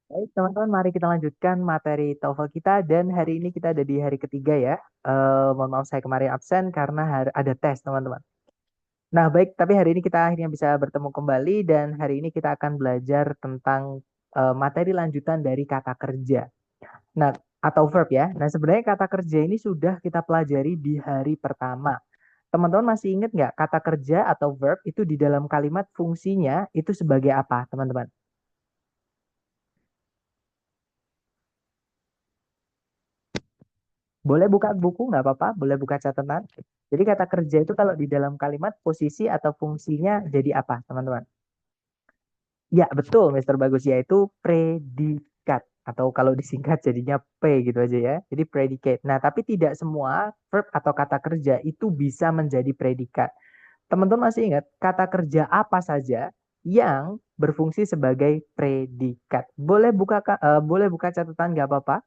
Baik, teman-teman, mari kita lanjutkan materi TOEFL kita dan hari ini kita ada di hari ketiga ya. Mohon maaf saya kemarin absen karena ada tes, teman-teman. Nah, baik, tapi hari ini kita akhirnya bisa bertemu kembali dan hari ini kita akan belajar tentang materi lanjutan dari kata kerja. Nah, atau verb ya. Nah, sebenarnya kata kerja ini sudah kita pelajari di hari pertama. Teman-teman masih ingat nggak kata kerja atau verb itu di dalam kalimat fungsinya itu sebagai apa, teman-teman? Boleh buka buku, nggak apa-apa. Boleh buka catatan. Jadi kata kerja itu kalau di dalam kalimat posisi atau fungsinya jadi apa, teman-teman? Ya, betul, Mister Bagus. Yaitu predikat. Atau kalau disingkat jadinya P gitu aja ya. Jadi predicate. Nah, tapi tidak semua verb atau kata kerja itu bisa menjadi predikat. Teman-teman masih ingat kata kerja apa saja yang berfungsi sebagai predikat? Boleh buka catatan, nggak apa-apa.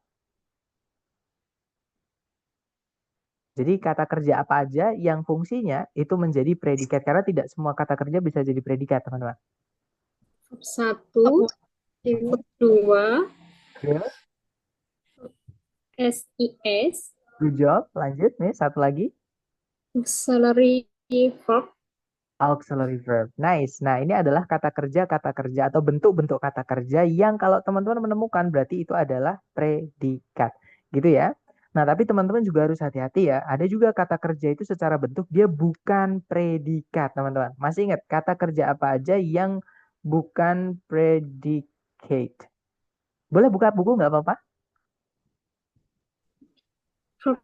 Jadi kata kerja apa aja yang fungsinya itu menjadi predikat karena tidak semua kata kerja bisa jadi predikat, teman-teman. Verb 1, verb 2, Good, SIS, good job. Lanjut nih satu lagi, auxiliary verb, auxiliary verb. Nice. Nah, ini adalah kata kerja atau bentuk-bentuk kata kerja yang kalau teman-teman menemukan berarti itu adalah predikat. Gitu ya. Nah, tapi teman-teman juga harus hati-hati ya. Ada juga kata kerja itu secara bentuk dia bukan predikat, teman-teman. Masih ingat kata kerja apa aja yang bukan predicate? Boleh buka buku nggak apa-apa? verb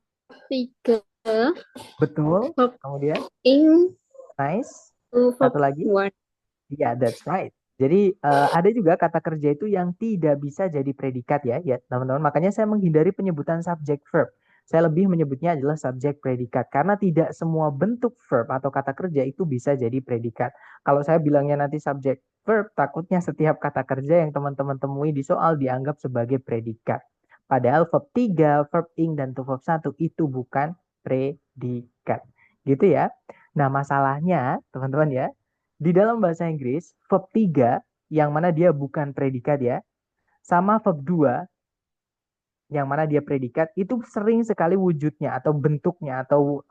3, Betul. verb Kemudian, ing, nice. verb Satu lagi. 1. Ya, that's right. Jadi ada juga kata kerja itu yang tidak bisa jadi predikat ya, ya teman-teman. Makanya saya menghindari penyebutan subject verb. Saya lebih menyebutnya adalah subject predikat karena tidak semua bentuk verb atau kata kerja itu bisa jadi predikat. Kalau saya bilangnya nanti subject verb, takutnya setiap kata kerja yang teman-teman temui di soal dianggap sebagai predikat. Padahal verb 3, verb ing, dan tuh verb 1 itu bukan predikat. Gitu ya. Nah, masalahnya teman-teman ya, di dalam bahasa Inggris, verb 3 yang mana dia bukan predikat ya, sama verb 2 yang mana dia predikat itu sering sekali wujudnya atau bentuknya atau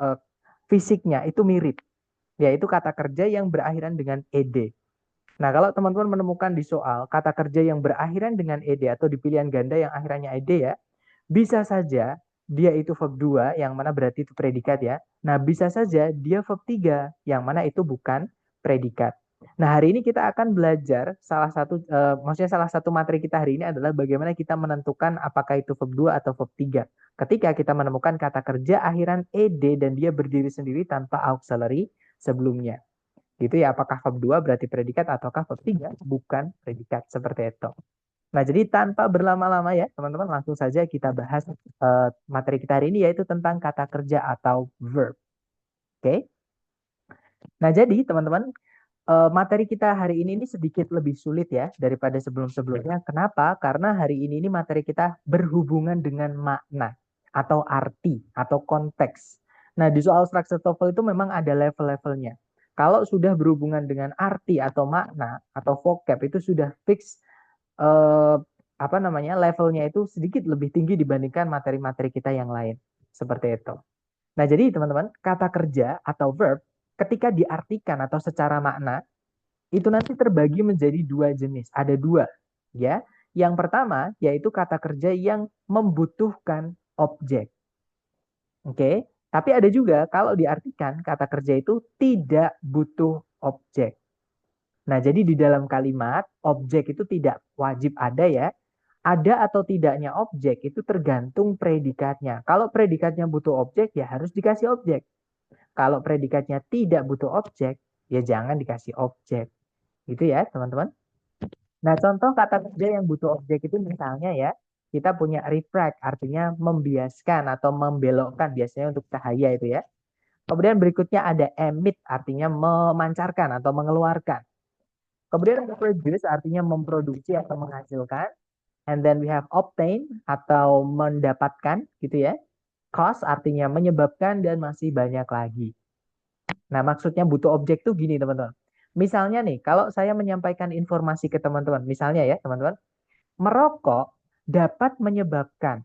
fisiknya itu mirip, yaitu kata kerja yang berakhiran dengan ed. Nah, kalau teman-teman menemukan di soal kata kerja yang berakhiran dengan ed atau di pilihan ganda yang akhirannya ed ya, bisa saja dia itu verb 2 yang mana berarti itu predikat ya. Nah, bisa saja dia verb 3 yang mana itu bukan predikat. Nah, hari ini kita akan belajar maksudnya salah satu materi kita hari ini adalah bagaimana kita menentukan apakah itu verb 2 atau verb 3. Ketika kita menemukan kata kerja akhiran ed dan dia berdiri sendiri tanpa auxiliary sebelumnya. Gitu ya, apakah verb 2 berarti predikat ataukah verb 3 bukan predikat seperti itu. Nah, jadi tanpa berlama-lama ya, teman-teman langsung saja kita bahas materi kita hari ini yaitu tentang kata kerja atau verb. Oke. Nah, jadi teman-teman, materi kita hari ini sedikit lebih sulit ya daripada sebelum-sebelumnya. Kenapa? Karena hari ini materi kita berhubungan dengan makna atau arti atau konteks. Nah, di soal structure TOEFL itu memang ada level-levelnya. Kalau sudah berhubungan dengan arti atau makna atau vocab itu sudah fix eh, apa namanya levelnya itu sedikit lebih tinggi dibandingkan materi-materi kita yang lain. Seperti itu. Nah, jadi teman-teman, kata kerja atau verb ketika diartikan atau secara makna itu nanti terbagi menjadi dua jenis. Ada dua, ya. Yang pertama yaitu kata kerja yang membutuhkan objek. Oke. Tapi ada juga kalau diartikan kata kerja itu tidak butuh objek. Nah, jadi di dalam kalimat objek itu tidak wajib ada ya. Ada atau tidaknya objek itu tergantung predikatnya. Kalau predikatnya butuh objek ya harus dikasih objek. Kalau predikatnya tidak butuh objek ya jangan dikasih objek. Gitu ya, teman-teman. Nah, contoh kata kerja yang butuh objek itu misalnya ya, kita punya refract, artinya membiaskan atau membelokkan, biasanya untuk cahaya itu ya. Kemudian berikutnya ada emit, artinya memancarkan atau mengeluarkan. Kemudian ada produce, artinya memproduksi atau menghasilkan. And then we have obtain, atau mendapatkan, gitu ya. Cause, artinya menyebabkan, dan masih banyak lagi. Nah, maksudnya butuh objek tuh gini, teman-teman. Misalnya nih, kalau saya menyampaikan informasi ke teman-teman, misalnya ya, teman-teman, merokok dapat menyebabkan.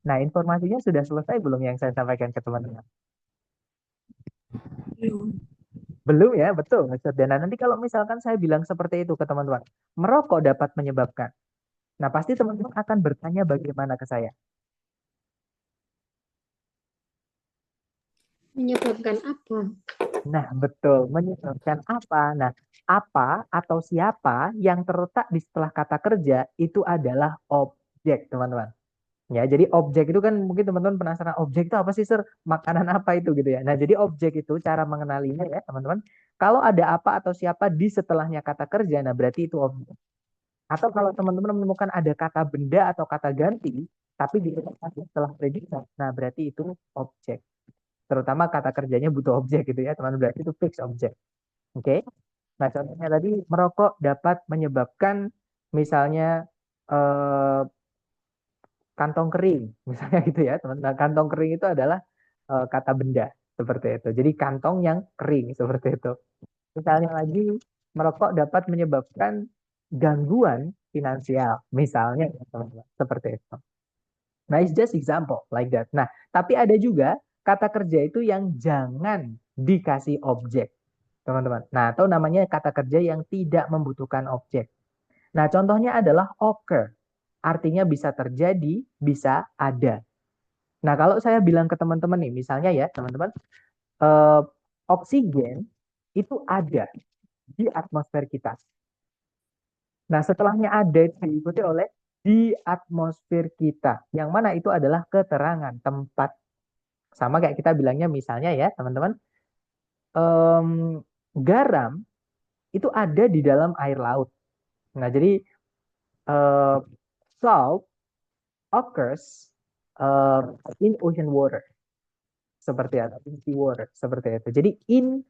Nah, informasinya sudah selesai belum yang saya sampaikan ke teman-teman? Belum. Belum ya, betul. Dan nanti kalau misalkan saya bilang seperti itu ke teman-teman, merokok dapat menyebabkan. Nah, pasti teman-teman akan bertanya bagaimana ke saya. Menyebabkan apa? Nah, betul. Menyebabkan apa? Nah, apa atau siapa yang terletak di setelah kata kerja itu adalah objek, teman-teman. Ya, jadi objek itu kan mungkin teman-teman penasaran, objek itu apa sih, Sir? Makanan apa itu gitu ya. Nah, jadi objek itu cara mengenalinya ya, teman-teman. Kalau ada apa atau siapa di setelahnya kata kerja, nah berarti itu objek. Atau kalau teman-teman menemukan ada kata benda atau kata ganti, tapi di setelah predikat, nah berarti itu objek. Terutama kata kerjanya butuh objek gitu ya, teman-teman. Berarti itu fix objek. Oke? Nah, contohnya tadi merokok dapat menyebabkan misalnya eh, kantong kering, misalnya gitu ya, teman. Nah, kantong kering itu adalah kata benda seperti itu. Jadi kantong yang kering seperti itu. Misalnya lagi merokok dapat menyebabkan gangguan finansial, misalnya ya, teman-teman, seperti itu. Nah, it's just example like that. Nah, tapi ada juga kata kerja itu yang jangan dikasih objek, teman-teman. Nah, atau namanya kata kerja yang tidak membutuhkan objek. Nah, contohnya adalah occur. Artinya bisa terjadi, bisa ada. Nah, kalau saya bilang ke teman-teman nih, misalnya ya, teman-teman, eh, oksigen itu ada di atmosfer kita. Nah, setelahnya ada itu diikuti oleh di atmosfer kita. Yang mana itu adalah keterangan tempat. Sama kayak kita bilangnya misalnya ya, teman-teman, em, garam itu ada di dalam air laut. Nah, jadi eh, salt occurs uh, in ocean water seperti itu, in sea water seperti itu. Jadi in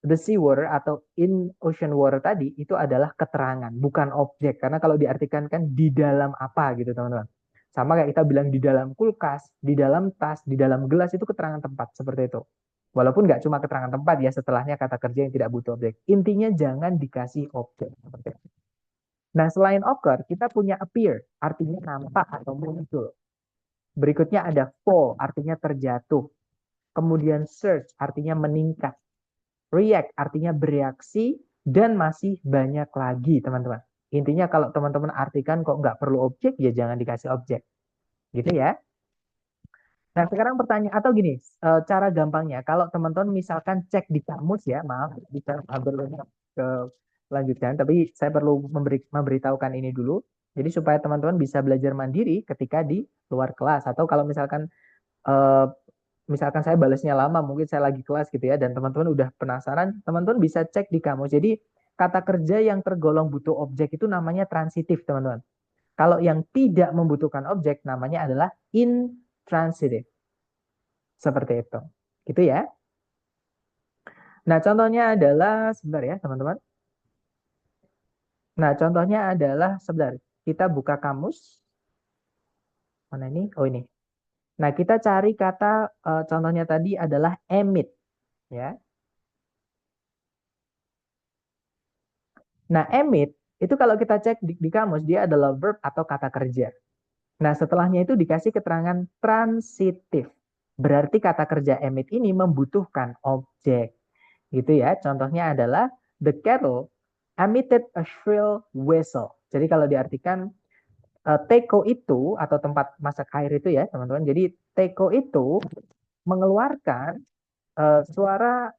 the sea water atau in ocean water tadi itu adalah keterangan, bukan objek. Karena kalau diartikan kan di dalam apa gitu teman-teman. Sama kayak kita bilang di dalam kulkas, di dalam tas, di dalam gelas itu keterangan tempat seperti itu. Walaupun nggak cuma keterangan tempat ya setelahnya kata kerja yang tidak butuh objek. Intinya jangan dikasih objek seperti itu. Nah, selain occur, kita punya appear, artinya nampak atau muncul. Berikutnya ada fall, artinya terjatuh. Kemudian surge, artinya meningkat. React, artinya bereaksi. Dan masih banyak lagi, teman-teman. Intinya kalau teman-teman artikan kok nggak perlu objek, ya jangan dikasih objek. Gitu ya. Nah, sekarang pertanyaan, atau gini, cara gampangnya, kalau teman-teman misalkan cek di kamus ya, maaf, bisa berlanjut ke lanjutkan, tapi saya perlu memberitahukan ini dulu. Jadi supaya teman-teman bisa belajar mandiri ketika di luar kelas. Atau kalau eh, misalkan saya balasnya lama, mungkin saya lagi kelas gitu ya, dan teman-teman udah penasaran, teman-teman bisa cek di kamus. Jadi kata kerja yang tergolong butuh objek itu namanya transitif, teman-teman. Kalau yang tidak membutuhkan objek namanya adalah intransitif. Seperti itu. Gitu ya. Nah, contohnya adalah, sebentar ya, teman-teman. Nah, contohnya adalah, sebentar, kita buka kamus. Mana ini? Oh, ini. Nah, kita cari kata, contohnya tadi adalah emit. Ya. Nah, emit itu kalau kita cek di kamus dia adalah verb atau kata kerja. Nah, setelahnya itu dikasih keterangan transitif. Berarti kata kerja emit ini membutuhkan objek. Gitu ya. Contohnya adalah the kettle emitted a shrill whistle. Jadi kalau diartikan teko itu atau tempat masak air itu ya, teman-teman. Jadi teko itu mengeluarkan suara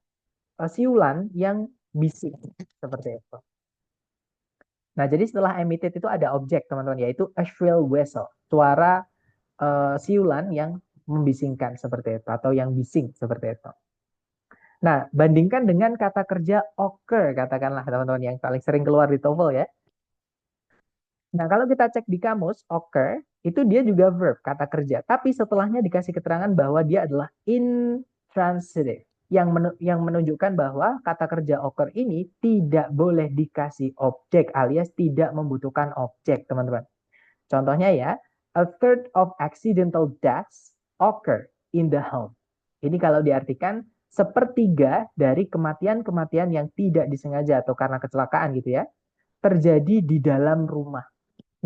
siulan yang bising seperti itu. Nah, jadi setelah emitted itu ada objek, teman-teman, yaitu a shrill whistle, suara siulan yang membisingkan seperti itu, atau yang bising seperti itu. Nah, bandingkan dengan kata kerja occur, katakanlah teman-teman yang paling sering keluar di TOEFL ya. Nah, kalau kita cek di kamus, occur, itu dia juga verb, kata kerja. Tapi setelahnya dikasih keterangan bahwa dia adalah intransitive. Yang menunjukkan bahwa kata kerja occur ini tidak boleh dikasih objek alias tidak membutuhkan objek, teman-teman. Contohnya ya, a third of accidental deaths occur in the home. Ini kalau diartikan sepertiga dari kematian-kematian yang tidak disengaja atau karena kecelakaan gitu ya. terjadi di dalam rumah.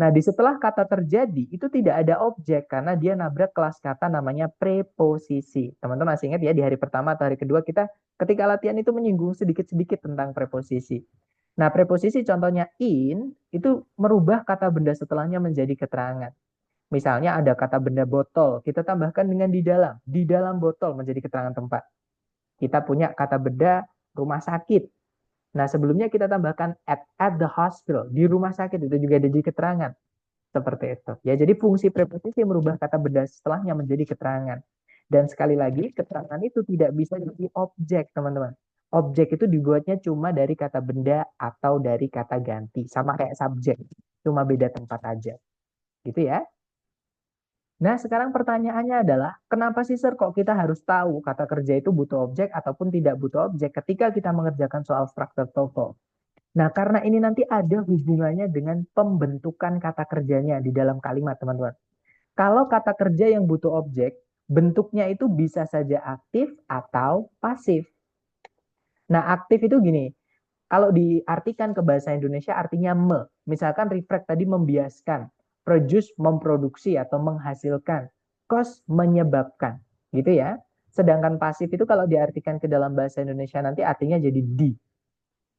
Nah, di setelah kata terjadi, itu tidak ada objek karena dia nabrak kelas kata namanya preposisi. Teman-teman masih ingat ya, di hari pertama atau hari kedua kita ketika latihan itu menyinggung sedikit-sedikit tentang preposisi. Nah, preposisi contohnya in, itu merubah kata benda setelahnya menjadi keterangan. Misalnya ada kata benda botol, kita tambahkan dengan di dalam botol menjadi keterangan tempat. Kita punya kata benda rumah sakit. Nah, sebelumnya kita tambahkan at the hospital, di rumah sakit, itu juga ada di keterangan. Seperti itu. Ya, jadi fungsi preposisi merubah kata benda setelahnya menjadi keterangan. Dan sekali lagi, keterangan itu tidak bisa jadi objek, teman-teman. Objek itu dibuatnya cuma dari kata benda atau dari kata ganti. Sama kayak subjek, cuma beda tempat aja. Gitu ya. Nah, sekarang pertanyaannya adalah, kenapa sih, Sir, kok kita harus tahu kata kerja itu butuh objek ataupun tidak butuh objek ketika kita mengerjakan soal struktur TOEFL? Nah, karena ini nanti ada hubungannya dengan pembentukan kata kerjanya di dalam kalimat, teman-teman. Kalau kata kerja yang butuh objek, bentuknya itu bisa saja aktif atau pasif. Nah, aktif itu gini, kalau diartikan ke bahasa Indonesia artinya Misalkan refract tadi membiaskan, produce memproduksi atau menghasilkan, cause menyebabkan, gitu ya. Sedangkan pasif itu kalau diartikan ke dalam bahasa Indonesia nanti artinya jadi di.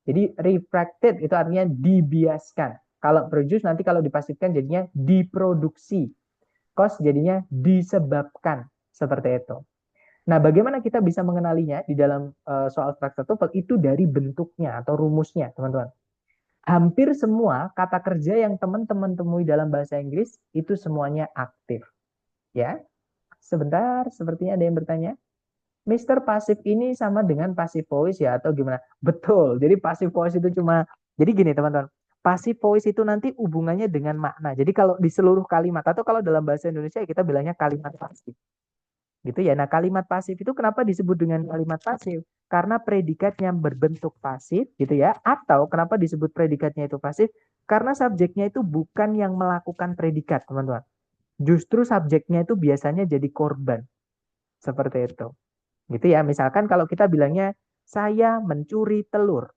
Jadi refracted itu artinya dibiaskan. Kalau produce nanti kalau dipasifkan jadinya diproduksi. Cause jadinya disebabkan. Seperti itu. Nah, bagaimana kita bisa mengenalinya di dalam soal struktur TOEFL itu dari bentuknya atau rumusnya, teman-teman. Hampir semua kata kerja yang teman-teman temui dalam bahasa Inggris itu semuanya aktif. Ya, sebentar, sepertinya ada yang bertanya. Mister pasif ini sama dengan passive voice ya atau gimana? Betul. Jadi passive voice itu cuma jadi gini teman-teman. Passive voice itu nanti hubungannya dengan makna. Jadi kalau di seluruh kalimat atau kalau dalam bahasa Indonesia kita bilangnya kalimat pasif. Gitu ya. Nah, kalimat pasif itu kenapa disebut dengan kalimat pasif? Karena predikatnya berbentuk pasif gitu ya. Atau kenapa disebut predikatnya itu pasif? Karena subjeknya itu bukan yang melakukan predikat, teman-teman. Justru subjeknya itu biasanya jadi korban. Seperti itu. Gitu ya. Misalkan kalau kita bilangnya saya mencuri telur.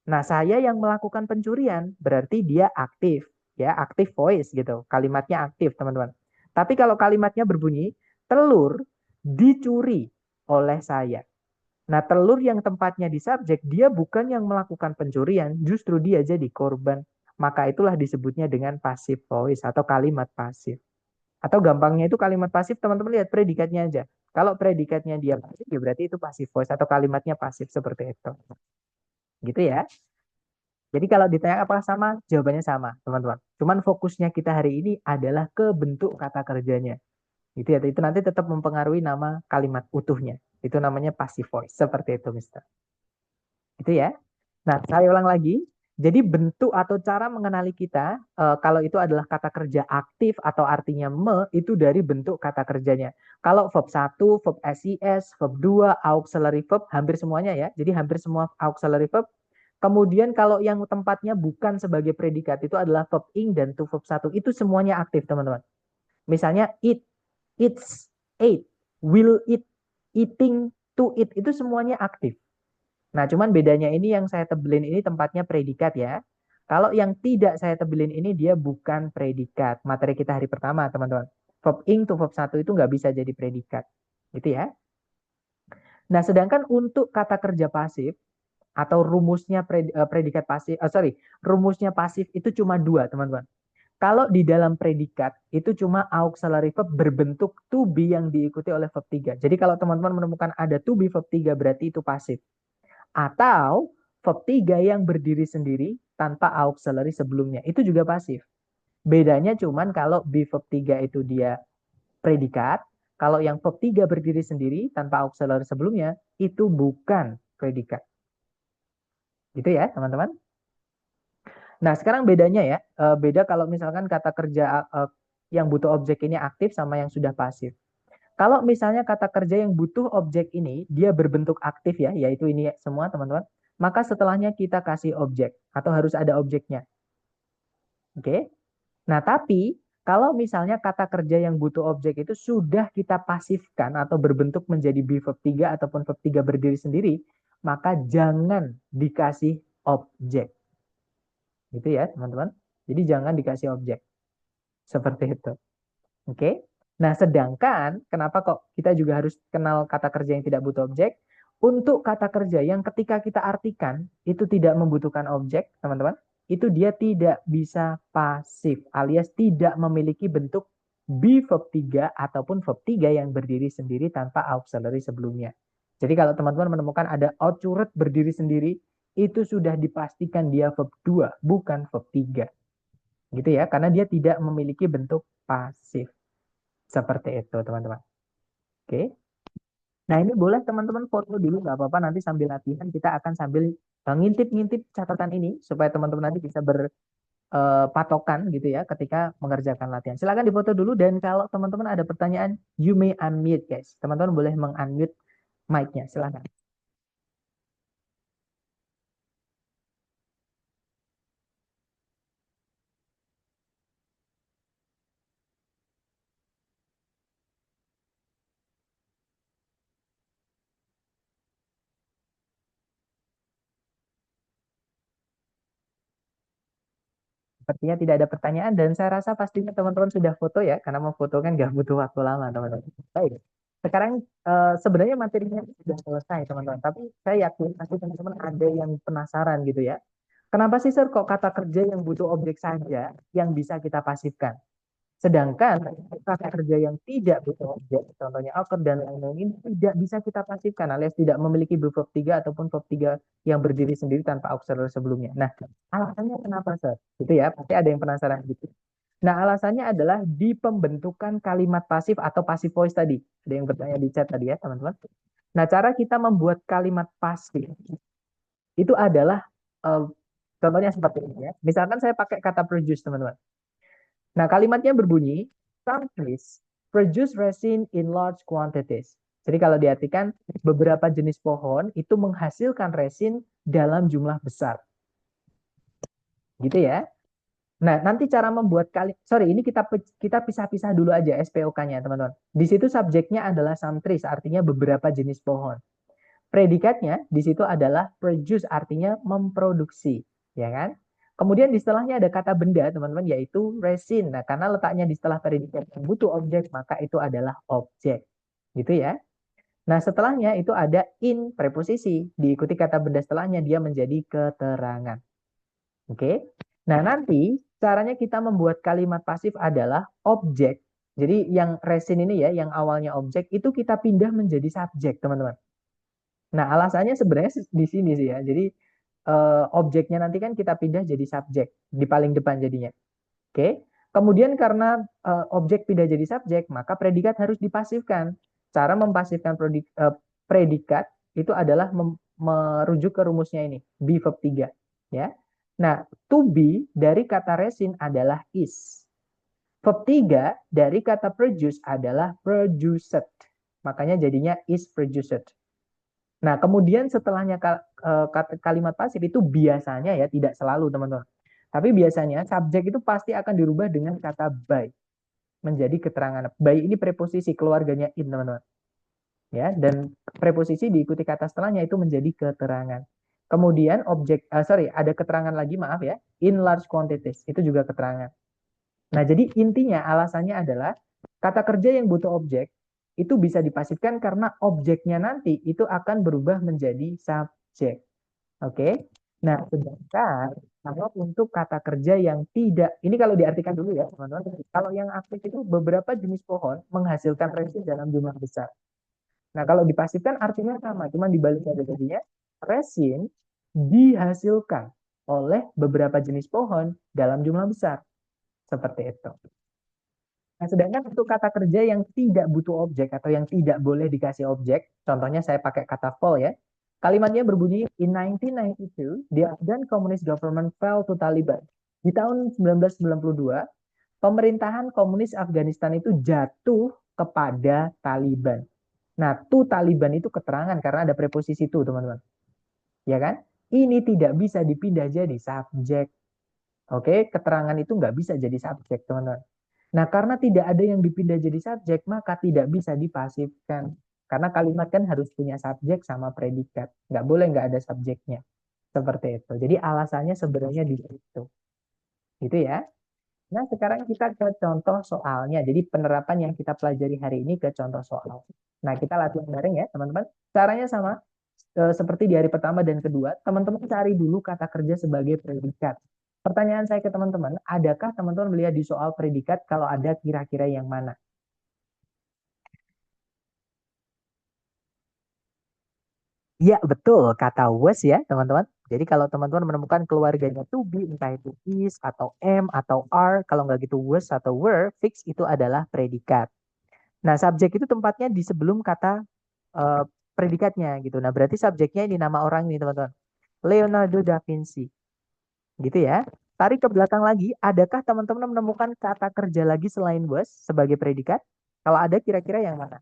Nah, saya yang melakukan pencurian berarti dia aktif, ya, aktif voice gitu. Kalimatnya aktif, teman-teman. Tapi kalau kalimatnya berbunyi telur dicuri oleh saya. Nah, telur yang tempatnya di subjek, dia bukan yang melakukan pencurian, justru dia jadi korban. Maka itulah disebutnya dengan passive voice atau kalimat pasif. Atau gampangnya itu kalimat pasif, teman-teman lihat predikatnya aja. Kalau predikatnya dia pasif, ya berarti itu passive voice atau kalimatnya pasif seperti itu. Gitu ya. Jadi kalau ditanya apakah sama, jawabannya sama, teman-teman. Cuman fokusnya kita hari ini adalah ke bentuk kata kerjanya. Gitu ya. Itu nanti tetap mempengaruhi nama kalimat utuhnya. Itu namanya passive voice. Seperti itu, Mister. Itu ya. Nah, saya ulang lagi. Jadi bentuk atau cara mengenali kita, kalau itu adalah kata kerja aktif atau artinya itu dari bentuk kata kerjanya. Kalau verb 1, verb SIS, verb 2, auxiliary verb, hampir semuanya ya. Jadi hampir semua auxiliary verb. Kemudian kalau yang tempatnya bukan sebagai predikat, itu adalah verb ing dan to verb 1. Itu semuanya aktif, teman-teman. Misalnya eat, eats, ate, will eat, eating, to eat, itu semuanya aktif. Nah, cuman bedanya ini yang saya tebelin ini tempatnya predikat ya. Kalau yang tidak saya tebelin ini dia bukan predikat. Materi kita hari pertama, teman-teman. Verb ing to verb 1 itu nggak bisa jadi predikat. Gitu ya. Nah, sedangkan untuk kata kerja pasif atau rumusnya predikat pasif, rumusnya pasif itu cuma dua, teman-teman. Kalau di dalam predikat itu cuma auxiliary verb berbentuk to be yang diikuti oleh verb 3. Jadi kalau teman-teman menemukan ada to be verb 3 berarti itu pasif. Atau verb 3 yang berdiri sendiri tanpa auxiliary sebelumnya. Itu juga pasif. Bedanya cuman kalau be verb 3 itu dia predikat, kalau yang verb 3 berdiri sendiri tanpa auxiliary sebelumnya, itu bukan predikat. Gitu ya, teman-teman. Nah, sekarang bedanya ya. Beda kalau misalkan kata kerja yang butuh objek ini aktif sama yang sudah pasif. Kalau misalnya kata kerja yang butuh objek ini, dia berbentuk aktif ya, yaitu ini semua teman-teman, maka setelahnya kita kasih objek, atau harus ada objeknya. Oke? Nah, tapi kalau misalnya kata kerja yang butuh objek itu sudah kita pasifkan atau berbentuk menjadi be verb 3 ataupun verb 3 berdiri sendiri, maka jangan dikasih objek. Gitu ya, teman-teman. Jadi jangan dikasih objek. Seperti itu. Oke. Nah, sedangkan kenapa kok kita juga harus kenal kata kerja yang tidak butuh objek? Untuk kata kerja yang ketika kita artikan itu tidak membutuhkan objek, teman-teman, itu dia tidak bisa pasif alias tidak memiliki bentuk be verb 3 ataupun verb 3 yang berdiri sendiri tanpa auxiliary sebelumnya. Jadi kalau teman-teman menemukan ada ought berdiri sendiri, itu sudah dipastikan dia verb 2, bukan verb 3. Gitu ya, karena dia tidak memiliki bentuk pasif. Seperti itu, teman-teman. Oke. Nah, ini boleh teman-teman foto dulu, nggak apa-apa. Nanti sambil latihan, kita akan sambil ngintip-ngintip catatan ini, supaya teman-teman nanti bisa berpatokan gitu ya, ketika mengerjakan latihan. Silakan difoto dulu, dan kalau teman-teman ada pertanyaan, you may unmute, guys. Teman-teman boleh meng-unmute mic-nya, silakan. Sepertinya tidak ada pertanyaan, dan saya rasa pastinya teman-teman sudah foto ya, karena mau foto kan nggak butuh waktu lama, teman-teman. Baik. Sekarang sebenarnya materinya sudah selesai, teman-teman. Tapi saya yakin pasti teman-teman ada yang penasaran gitu ya. Kenapa sih, Sir, kok kata kerja yang butuh objek saja yang bisa kita pasifkan? Sedangkan kata kerja yang tidak butuh objek, contohnya occur dan lain-lain ini tidak bisa kita pasifkan alias tidak memiliki verb 3 ataupun verb 3 yang berdiri sendiri tanpa auxiliary sebelumnya. Nah, alasannya kenapa, Sir? Gitu ya, pasti ada yang penasaran gitu. Nah, alasannya adalah di pembentukan kalimat pasif atau passive voice tadi. Ada yang bertanya di chat tadi ya, teman-teman. Nah, cara kita membuat kalimat pasif itu adalah eh, contohnya seperti ini ya. Misalkan saya pakai kata produce, teman-teman. Nah, kalimatnya berbunyi, some trees produce resin in large quantities. Jadi kalau diartikan, beberapa jenis pohon itu menghasilkan resin dalam jumlah besar. Gitu ya. Nah, nanti cara membuat sorry, ini kita pisah-pisah dulu aja SPOK-nya, teman-teman. Di situ subjeknya adalah some trees, artinya beberapa jenis pohon. Predikatnya di situ adalah produce, artinya memproduksi, ya kan? Kemudian di setelahnya ada kata benda, teman-teman, yaitu resin. Nah, karena letaknya di setelah predikat yang butuh objek, maka itu adalah objek. Gitu ya. Nah, setelahnya itu ada in preposisi. Diikuti kata benda setelahnya, dia menjadi keterangan. Oke. Nah, nanti caranya kita membuat kalimat pasif adalah objek. Jadi yang resin ini ya, yang awalnya objek, itu kita pindah menjadi subjek, teman-teman. Nah, alasannya sebenarnya di sini sih ya. Jadi objeknya nanti kan kita pindah jadi subjek di paling depan jadinya. Oke. Kemudian karena objek pindah jadi subjek, maka predikat harus dipasifkan. Cara mempasifkan predikat itu adalah merujuk ke rumusnya ini, be verb 3, ya. Nah, to be dari kata resin adalah is. Verb 3 dari kata produce adalah produced. Makanya jadinya is produced. Nah, kemudian setelahnya kalimat pasif itu biasanya ya, tidak selalu teman-teman. Tapi biasanya subjek itu pasti akan dirubah dengan kata by menjadi keterangan. By ini preposisi keluarganya in, teman-teman. Ya, dan preposisi diikuti kata setelahnya itu menjadi keterangan. Kemudian ada keterangan lagi, maaf ya, in large quantities itu juga keterangan. Nah, jadi intinya alasannya adalah kata kerja yang butuh objek itu bisa dipasifkan karena objeknya nanti itu akan berubah menjadi subjek. Oke. Nah, sedangkan kalau untuk kata kerja yang tidak, ini kalau diartikan dulu ya, teman-teman. Kalau yang aktif itu beberapa jenis pohon menghasilkan resin dalam jumlah besar. Nah, kalau dipasifkan artinya sama, cuma dibalik aja jadinya resin dihasilkan oleh beberapa jenis pohon dalam jumlah besar. Seperti itu. Nah, sedangkan untuk kata kerja yang tidak butuh objek atau yang tidak boleh dikasih objek, contohnya saya pakai kata fall ya. Kalimatnya berbunyi, in 1992, the Afghan Communist Government fell to Taliban. Di tahun 1992, pemerintahan komunis Afghanistan itu jatuh kepada Taliban. Nah, to Taliban itu keterangan karena ada preposisi to, teman-teman. Ya kan? Ini tidak bisa dipindah jadi subjek. Oke, keterangan itu nggak bisa jadi subjek, teman-teman. Nah, karena tidak ada yang dipindah jadi subjek, maka tidak bisa dipasifkan. Karena kalimat kan harus punya subjek sama predikat. Nggak boleh nggak ada subjeknya. Seperti itu. Jadi alasannya sebenarnya di situ. Gitu ya. Nah, sekarang kita ke contoh soalnya. Jadi penerapan yang kita pelajari hari ini ke contoh soal. Nah, kita latihan bareng ya, teman-teman. Caranya sama seperti di hari pertama dan kedua. Teman-teman cari dulu kata kerja sebagai predikat. Pertanyaan saya ke teman-teman, adakah teman-teman melihat di soal predikat kalau ada kira-kira yang mana? Iya, betul. Kata was ya, teman-teman. Jadi kalau teman-teman menemukan keluarganya to be, entah itu is, atau am, atau are, kalau nggak gitu was atau were, fix itu adalah predikat. Nah, subjek itu tempatnya di sebelum kata eh, predikatnya gitu. Nah, berarti subjeknya ini nama orang ini, teman-teman. Leonardo da Vinci. Gitu ya. Tarik ke belakang lagi, adakah teman-teman menemukan kata kerja lagi selain was sebagai predikat? Kalau ada, kira-kira yang mana?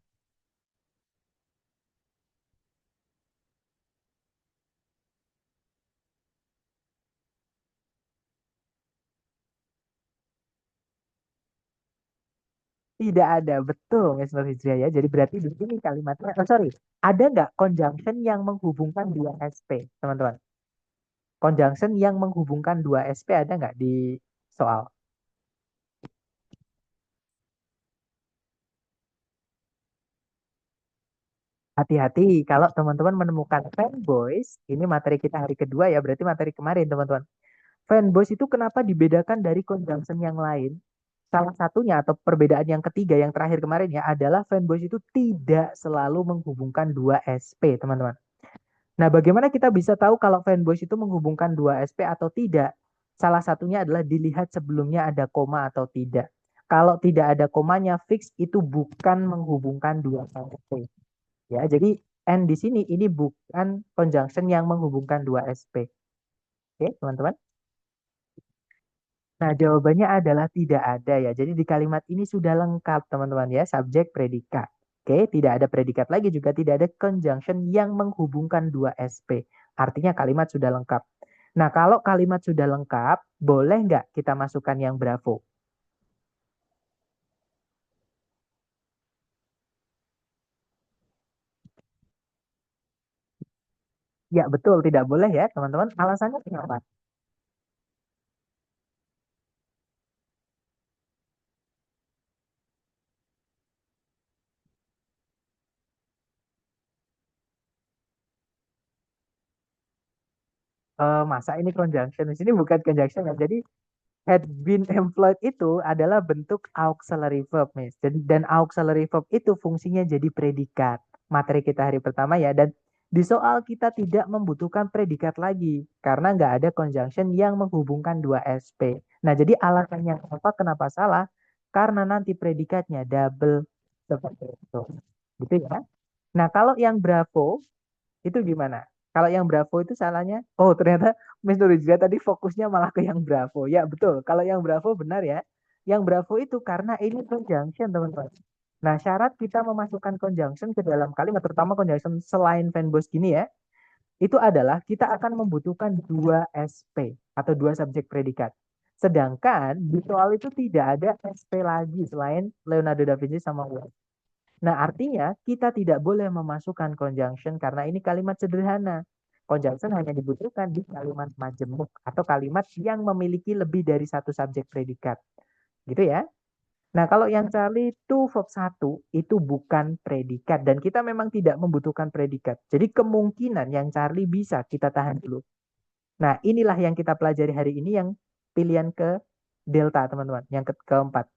Tidak ada, betul, Miss Nur Hijriah ya. Jadi berarti di sini kalimatnya, oh sorry, ada nggak conjunction yang menghubungkan dua SP, teman-teman? Conjunction yang menghubungkan dua SP ada nggak di soal? Hati-hati kalau teman-teman menemukan fanboys, ini materi kita hari kedua ya, berarti materi kemarin teman-teman. Fanboys itu kenapa dibedakan dari conjunction yang lain? Salah satunya atau perbedaan yang ketiga yang terakhir kemarin ya adalah fanboys itu tidak selalu menghubungkan dua SP, teman-teman. Nah, bagaimana kita bisa tahu kalau fanboys itu menghubungkan dua SP atau tidak? Salah satunya adalah dilihat sebelumnya ada koma atau tidak. Kalau tidak ada komanya, fix itu bukan menghubungkan dua SP. Ya, jadi and di sini ini bukan conjunction yang menghubungkan dua SP. Oke, teman-teman. Nah, jawabannya adalah tidak ada ya. Jadi di kalimat ini sudah lengkap, teman-teman ya, subjek predikat. Oke, tidak ada predikat lagi juga tidak ada conjunction yang menghubungkan dua SP. Artinya kalimat sudah lengkap. Nah, kalau kalimat sudah lengkap, boleh nggak kita masukkan yang bravo? Ya, betul, tidak boleh ya, teman-teman. Alasannya kenapa? Masa ini conjunction? Di sini bukan conjunction ya. Jadi had been employed itu adalah bentuk auxiliary verb, Miss. Dan auxiliary verb itu fungsinya jadi predikat. Materi kita hari pertama ya. Dan di soal kita tidak membutuhkan predikat lagi. Karena nggak ada conjunction yang menghubungkan dua SP. Nah, jadi alasannya kenapa salah? Karena nanti predikatnya double seperti itu. Gitu ya. Nah, kalau yang Bravo itu gimana? Kalau yang Bravo itu salahnya, oh ternyata Miss Nurizia tadi fokusnya malah ke yang Bravo. Ya betul, kalau yang Bravo benar ya. Yang Bravo itu karena ini conjunction teman-teman. Nah syarat kita memasukkan conjunction ke dalam kalimat, terutama conjunction selain fanboys gini ya, itu adalah kita akan membutuhkan dua SP atau dua subjek predikat. Sedangkan di soal itu tidak ada SP lagi selain Leonardo da Vinci sama Walt. Nah, artinya kita tidak boleh memasukkan conjunction karena ini kalimat sederhana. Conjunction hanya dibutuhkan di kalimat majemuk atau kalimat yang memiliki lebih dari satu subjek predikat. Gitu ya. Nah, kalau yang Charlie itu verb satu itu bukan predikat dan kita memang tidak membutuhkan predikat. Jadi kemungkinan yang Charlie bisa kita tahan dulu. Nah, inilah yang kita pelajari hari ini yang pilihan ke delta, teman-teman. Yang keempat.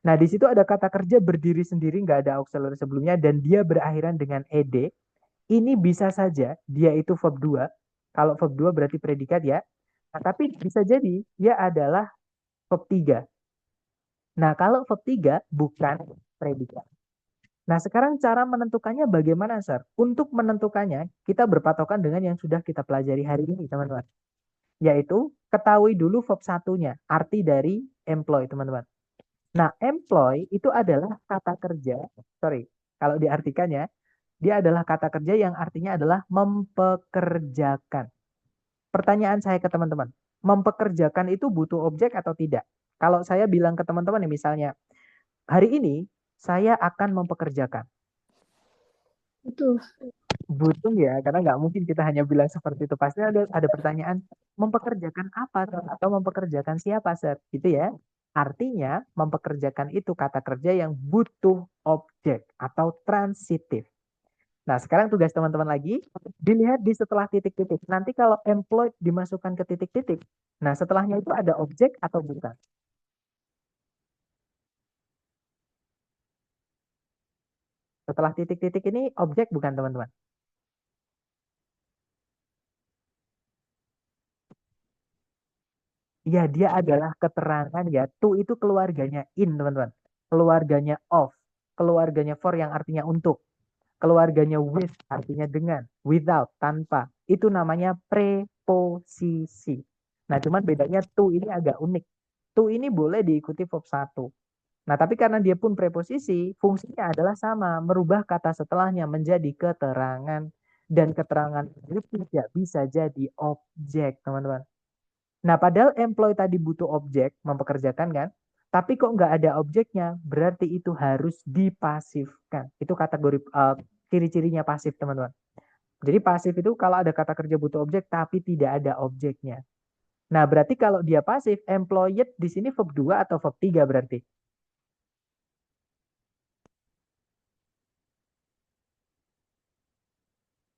Nah, di situ ada kata kerja berdiri sendiri, nggak ada auxiliary sebelumnya, dan dia berakhiran dengan ed. Ini bisa saja dia itu verb 2. Kalau verb 2 berarti predikat ya. Nah, tapi bisa jadi dia adalah verb 3. Nah, kalau verb 3 bukan predikat. Nah, sekarang cara menentukannya bagaimana, Sir? Untuk menentukannya, kita berpatokan dengan yang sudah kita pelajari hari ini, teman-teman. Yaitu, ketahui dulu verb satunya, arti dari employ, teman-teman. Nah, employ itu adalah kata kerja, sorry, kalau diartikannya, dia adalah kata kerja yang artinya adalah mempekerjakan. Pertanyaan saya ke teman-teman, mempekerjakan itu butuh objek atau tidak? Kalau saya bilang ke teman-teman nih misalnya, hari ini saya akan mempekerjakan. Itu. Butuh ya, karena nggak mungkin kita hanya bilang seperti itu. Pasti ada pertanyaan, mempekerjakan apa Sir? Atau mempekerjakan siapa, Sir? Gitu ya. Artinya, mempekerjakan itu kata kerja yang butuh objek atau transitif. Nah, sekarang tugas teman-teman lagi, dilihat di setelah titik-titik. Nanti kalau employed dimasukkan ke titik-titik, nah setelahnya itu ada objek atau bukan? Setelah titik-titik ini objek bukan, teman-teman? Ya, dia adalah keterangan ya. To itu keluarganya in, teman-teman. Keluarganya of. Keluarganya for yang artinya untuk. Keluarganya with artinya dengan. Without, tanpa. Itu namanya preposisi. Nah, cuman bedanya to ini agak unik. To ini boleh diikuti verb satu. Nah, tapi karena dia pun preposisi, fungsinya adalah sama. Merubah kata setelahnya menjadi keterangan. Dan keterangan itu tidak bisa jadi objek, teman-teman. Nah, padahal employee tadi butuh objek, mempekerjakan kan? Tapi kok nggak ada objeknya, berarti itu harus dipasifkan. Itu kategori ciri-cirinya pasif, teman-teman. Jadi pasif itu kalau ada kata kerja butuh objek, tapi tidak ada objeknya. Nah, berarti kalau dia pasif, employed di sini verb 2 atau verb 3 berarti?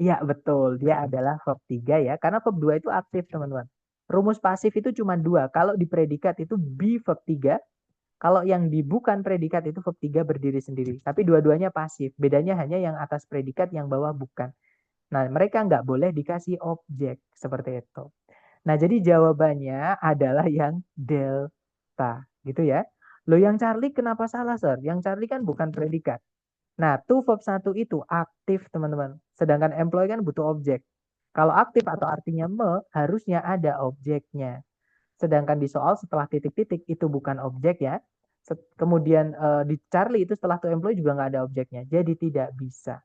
Iya, betul. Dia adalah verb 3 ya. Karena verb 2 itu aktif, teman-teman. Rumus pasif itu cuma dua. Kalau di predikat itu be verb 3. Kalau yang di bukan predikat itu verb 3 berdiri sendiri. Tapi dua-duanya pasif. Bedanya hanya yang atas predikat, yang bawah bukan. Nah, mereka nggak boleh dikasih objek. Seperti itu. Nah, jadi jawabannya adalah yang delta. Gitu ya. Loh, yang Charlie kenapa salah, Sir? Yang Charlie kan bukan predikat. Nah, to verb 1 itu aktif, teman-teman. Sedangkan employee kan butuh objek. Kalau aktif atau artinya harusnya ada objeknya. Sedangkan di soal setelah titik-titik itu bukan objek ya. Kemudian di Charlie itu setelah to employee juga nggak ada objeknya. Jadi tidak bisa.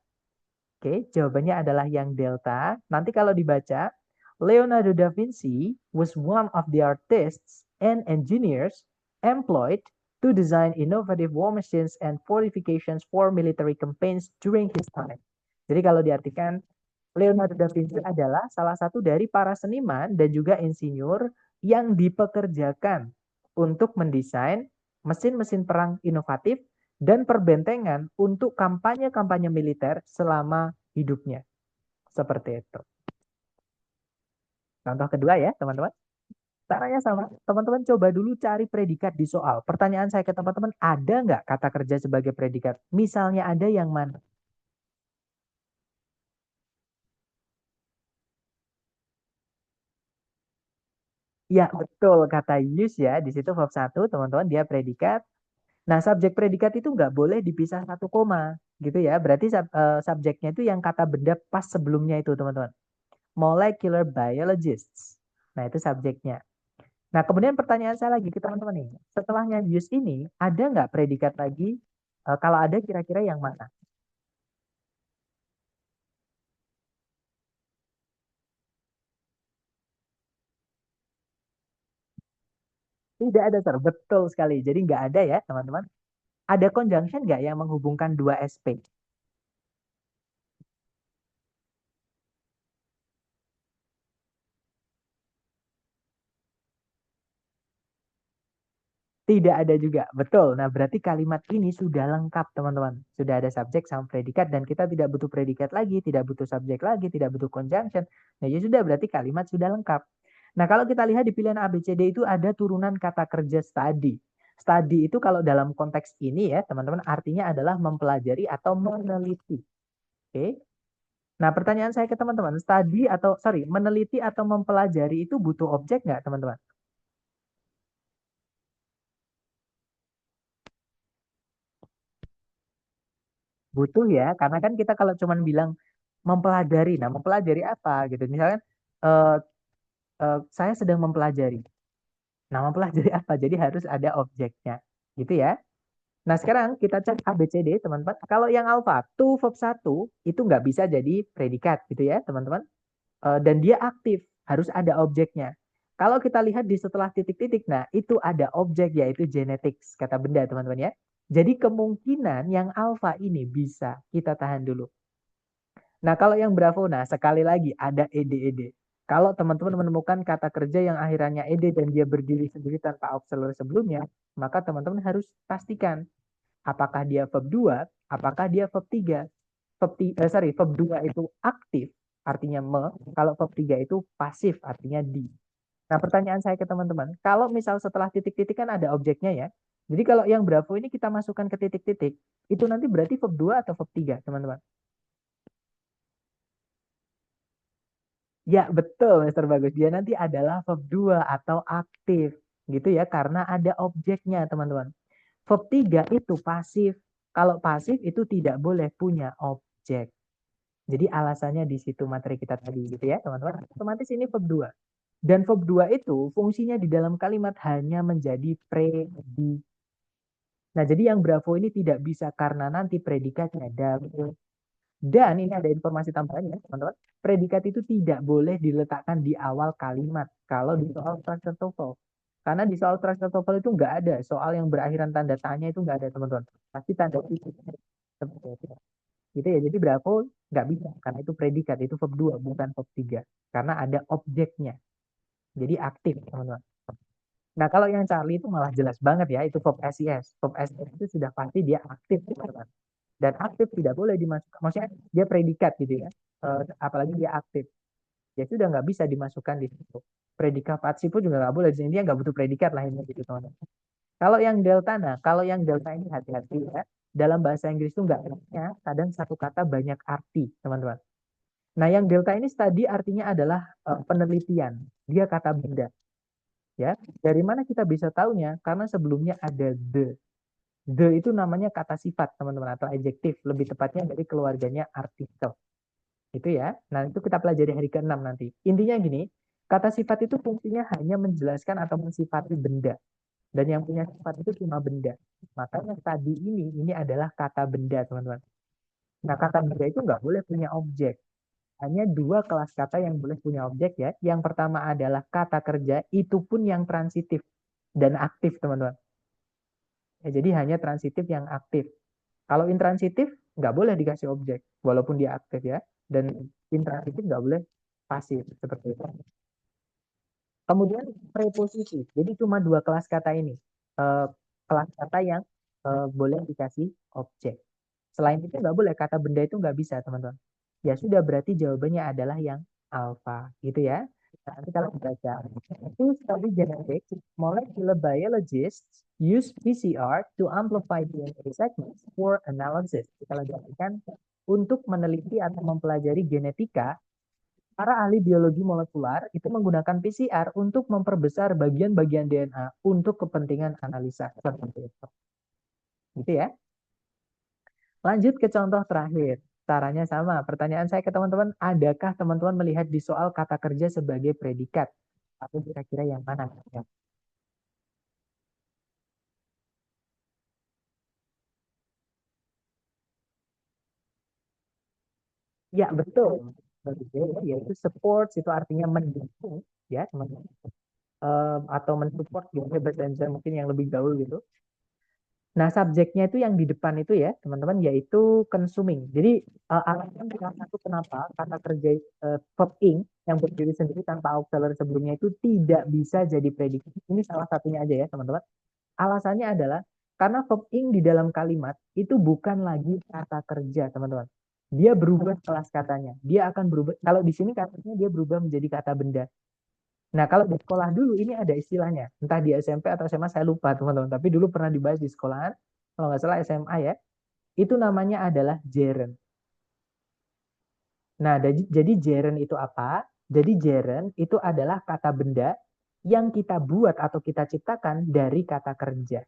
Oke, jawabannya adalah yang delta. Nanti kalau dibaca, Leonardo da Vinci was one of the artists and engineers employed to design innovative war machines and fortifications for military campaigns during his time. Jadi kalau diartikan, Leonardo da Vinci adalah salah satu dari para seniman dan juga insinyur yang dipekerjakan untuk mendesain mesin-mesin perang inovatif dan perbentengan untuk kampanye-kampanye militer selama hidupnya. Seperti itu. Contoh kedua ya, teman-teman. Caranya sama. Teman-teman coba dulu cari predikat di soal. Pertanyaan saya ke teman-teman, ada nggak kata kerja sebagai predikat? Misalnya ada yang mana? Ya, betul kata use ya. Di situ verb satu, teman-teman, dia predikat. Nah, subjek predikat itu nggak boleh dipisah satu koma. Gitu ya. Berarti subjeknya itu yang kata benda pas sebelumnya itu, teman-teman. Molecular biologists. Nah, itu subjeknya. Nah, kemudian pertanyaan saya lagi ke teman-teman nih. Setelahnya use ini, ada nggak predikat lagi? Kalau ada, kira-kira yang mana? Tidak ada, Sir. Betul sekali. Jadi nggak ada ya, teman-teman. Ada conjunction nggak yang menghubungkan dua SP? Tidak ada juga. Betul. Nah, berarti kalimat ini sudah lengkap, teman-teman. Sudah ada subjek sama predikat dan kita tidak butuh predikat lagi, tidak butuh subjek lagi, tidak butuh conjunction. Nah, ya sudah berarti kalimat sudah lengkap. Nah, kalau kita lihat di pilihan ABCD itu ada turunan kata kerja study. Study itu kalau dalam konteks ini ya, teman-teman, artinya adalah mempelajari atau meneliti. Oke. Nah, pertanyaan saya ke teman-teman, study atau sorry, meneliti atau mempelajari itu butuh objek nggak, teman-teman? Butuh ya, karena kan kita kalau cuman bilang mempelajari, nah mempelajari apa gitu. Misalkan eh, saya sedang mempelajari. Nah, mempelajari apa? Jadi harus ada objeknya. Gitu ya. Nah, sekarang kita cek ABCD, teman-teman. Kalau yang alpha, to verb 1 itu nggak bisa jadi predikat gitu ya, teman-teman. Dan dia aktif, harus ada objeknya. Kalau kita lihat di setelah titik-titik, nah itu ada objek yaitu genetics, kata benda teman-teman ya. Jadi kemungkinan yang alfa ini bisa kita tahan dulu. Nah, kalau yang Bravo, nah sekali lagi ada ed-ed. Kalau teman-teman menemukan kata kerja yang akhirannya ed dan dia berdiri sendiri tanpa auxiliary sebelumnya, maka teman-teman harus pastikan apakah dia verb 2, apakah dia verb 3. Verb 2 itu aktif, artinya me. Kalau verb 3 itu pasif, artinya di. Nah, pertanyaan saya ke teman-teman, kalau misal setelah titik-titik kan ada objeknya ya. Jadi kalau yang Bravo ini kita masukkan ke titik-titik, itu nanti berarti verb 2 atau verb 3, teman-teman? Ya, betul, Mister Bagus. Dia nanti adalah verb 2 atau aktif. Gitu ya, karena ada objeknya, teman-teman. Verb 3 itu pasif. Kalau pasif itu tidak boleh punya objek. Jadi alasannya di situ materi kita tadi gitu ya, teman-teman. Otomatis ini verb 2. Dan verb 2 itu fungsinya di dalam kalimat hanya menjadi predikat. Nah, jadi yang Bravo ini tidak bisa karena nanti predikatnya double. Dan ini ada informasi tambahannya, teman-teman. Predikat itu tidak boleh diletakkan di awal kalimat kalau di soal structure TOEFL. Karena di soal structure TOEFL itu nggak ada. Soal yang berakhiran tanda tanya itu nggak ada, teman-teman. Pasti tanda titik. Seperti itu. Gitu ya. Jadi Bravo nggak bisa. Karena itu predikat. Itu verb 2, bukan verb 3. Karena ada objeknya. Jadi aktif, teman-teman. Nah, kalau yang Charlie itu malah jelas banget ya. Itu verb SES. Verb SES itu sudah pasti dia aktif, teman-teman. Dan aktif tidak boleh dimasukkan, maksudnya dia predikat gitu ya. Apalagi dia aktif, ya sudah nggak bisa dimasukkan di situ. Predikat participle juga nggak boleh, jadi dia nggak butuh predikat lah ini gitu teman-teman. Kalau yang delta, nah kalau yang delta ini hati-hati ya, dalam bahasa Inggris itu nggak enaknya kadang satu kata banyak arti, teman-teman. Nah, yang delta ini tadi artinya adalah penelitian, dia kata benda ya. Dari mana kita bisa tahunya? Karena sebelumnya ada the. The itu namanya kata sifat, teman-teman, atau adjektif, lebih tepatnya dari keluarganya artikel. Itu ya. Nah, itu kita pelajari hari ke-6 nanti. Intinya gini, kata sifat itu fungsinya hanya menjelaskan atau mensifati benda. Dan yang punya sifat itu cuma benda. Makanya tadi ini adalah kata benda, teman-teman. Nah, kata benda itu nggak boleh punya objek. Hanya dua kelas kata yang boleh punya objek ya. Yang pertama adalah kata kerja, itu pun yang transitif dan aktif, teman-teman. Ya, jadi hanya transitif yang aktif. Kalau intransitif nggak boleh dikasih objek, walaupun dia aktif ya. Dan intransitif nggak boleh pasif seperti itu. Kemudian preposisi. Jadi cuma dua kelas kata ini. Eh, Kelas kata yang boleh dikasih objek. Selain itu nggak boleh, kata benda itu nggak bisa, teman-teman. Ya sudah, berarti jawabannya adalah yang alpha, gitu ya. Nah, nanti kalau baca, to study genetics, molecular biologists use PCR to amplify DNA segments for analysis. Kalau diartikan, untuk meneliti atau mempelajari genetika, para ahli biologi molekular itu menggunakan PCR untuk memperbesar bagian-bagian DNA untuk kepentingan analisa. Seperti itu. Gitu ya. Lanjut ke contoh terakhir. Caranya sama. Pertanyaan saya ke teman-teman, adakah teman-teman melihat di soal kata kerja sebagai predikat? Atau kira-kira yang mana? Ya, ya betul. Betul. Yaitu support itu artinya mendukung ya teman-teman. Atau mensupport gitu ya, bahasa Indonesia mungkin yang lebih gaul gitu. Nah, subjeknya itu yang di depan itu ya, teman-teman, yaitu consuming. Jadi, alasan salah satu kenapa kata kerja verb ing yang berdiri sendiri tanpa auxiliary sebelumnya itu tidak bisa jadi predikat. Ini salah satunya aja ya, teman-teman. Alasannya adalah karena verb ing di dalam kalimat itu bukan lagi kata kerja, teman-teman. Dia berubah kelas katanya. Dia akan berubah. Kalau di sini katanya dia berubah menjadi kata benda. Nah, kalau di sekolah dulu ini ada istilahnya. Entah di SMP atau SMA saya lupa, teman-teman. Tapi dulu pernah dibahas di sekolahan. Kalau nggak salah SMA ya. Itu namanya adalah gerund. Nah, jadi gerund itu apa? Jadi gerund itu adalah kata benda yang kita buat atau kita ciptakan dari kata kerja.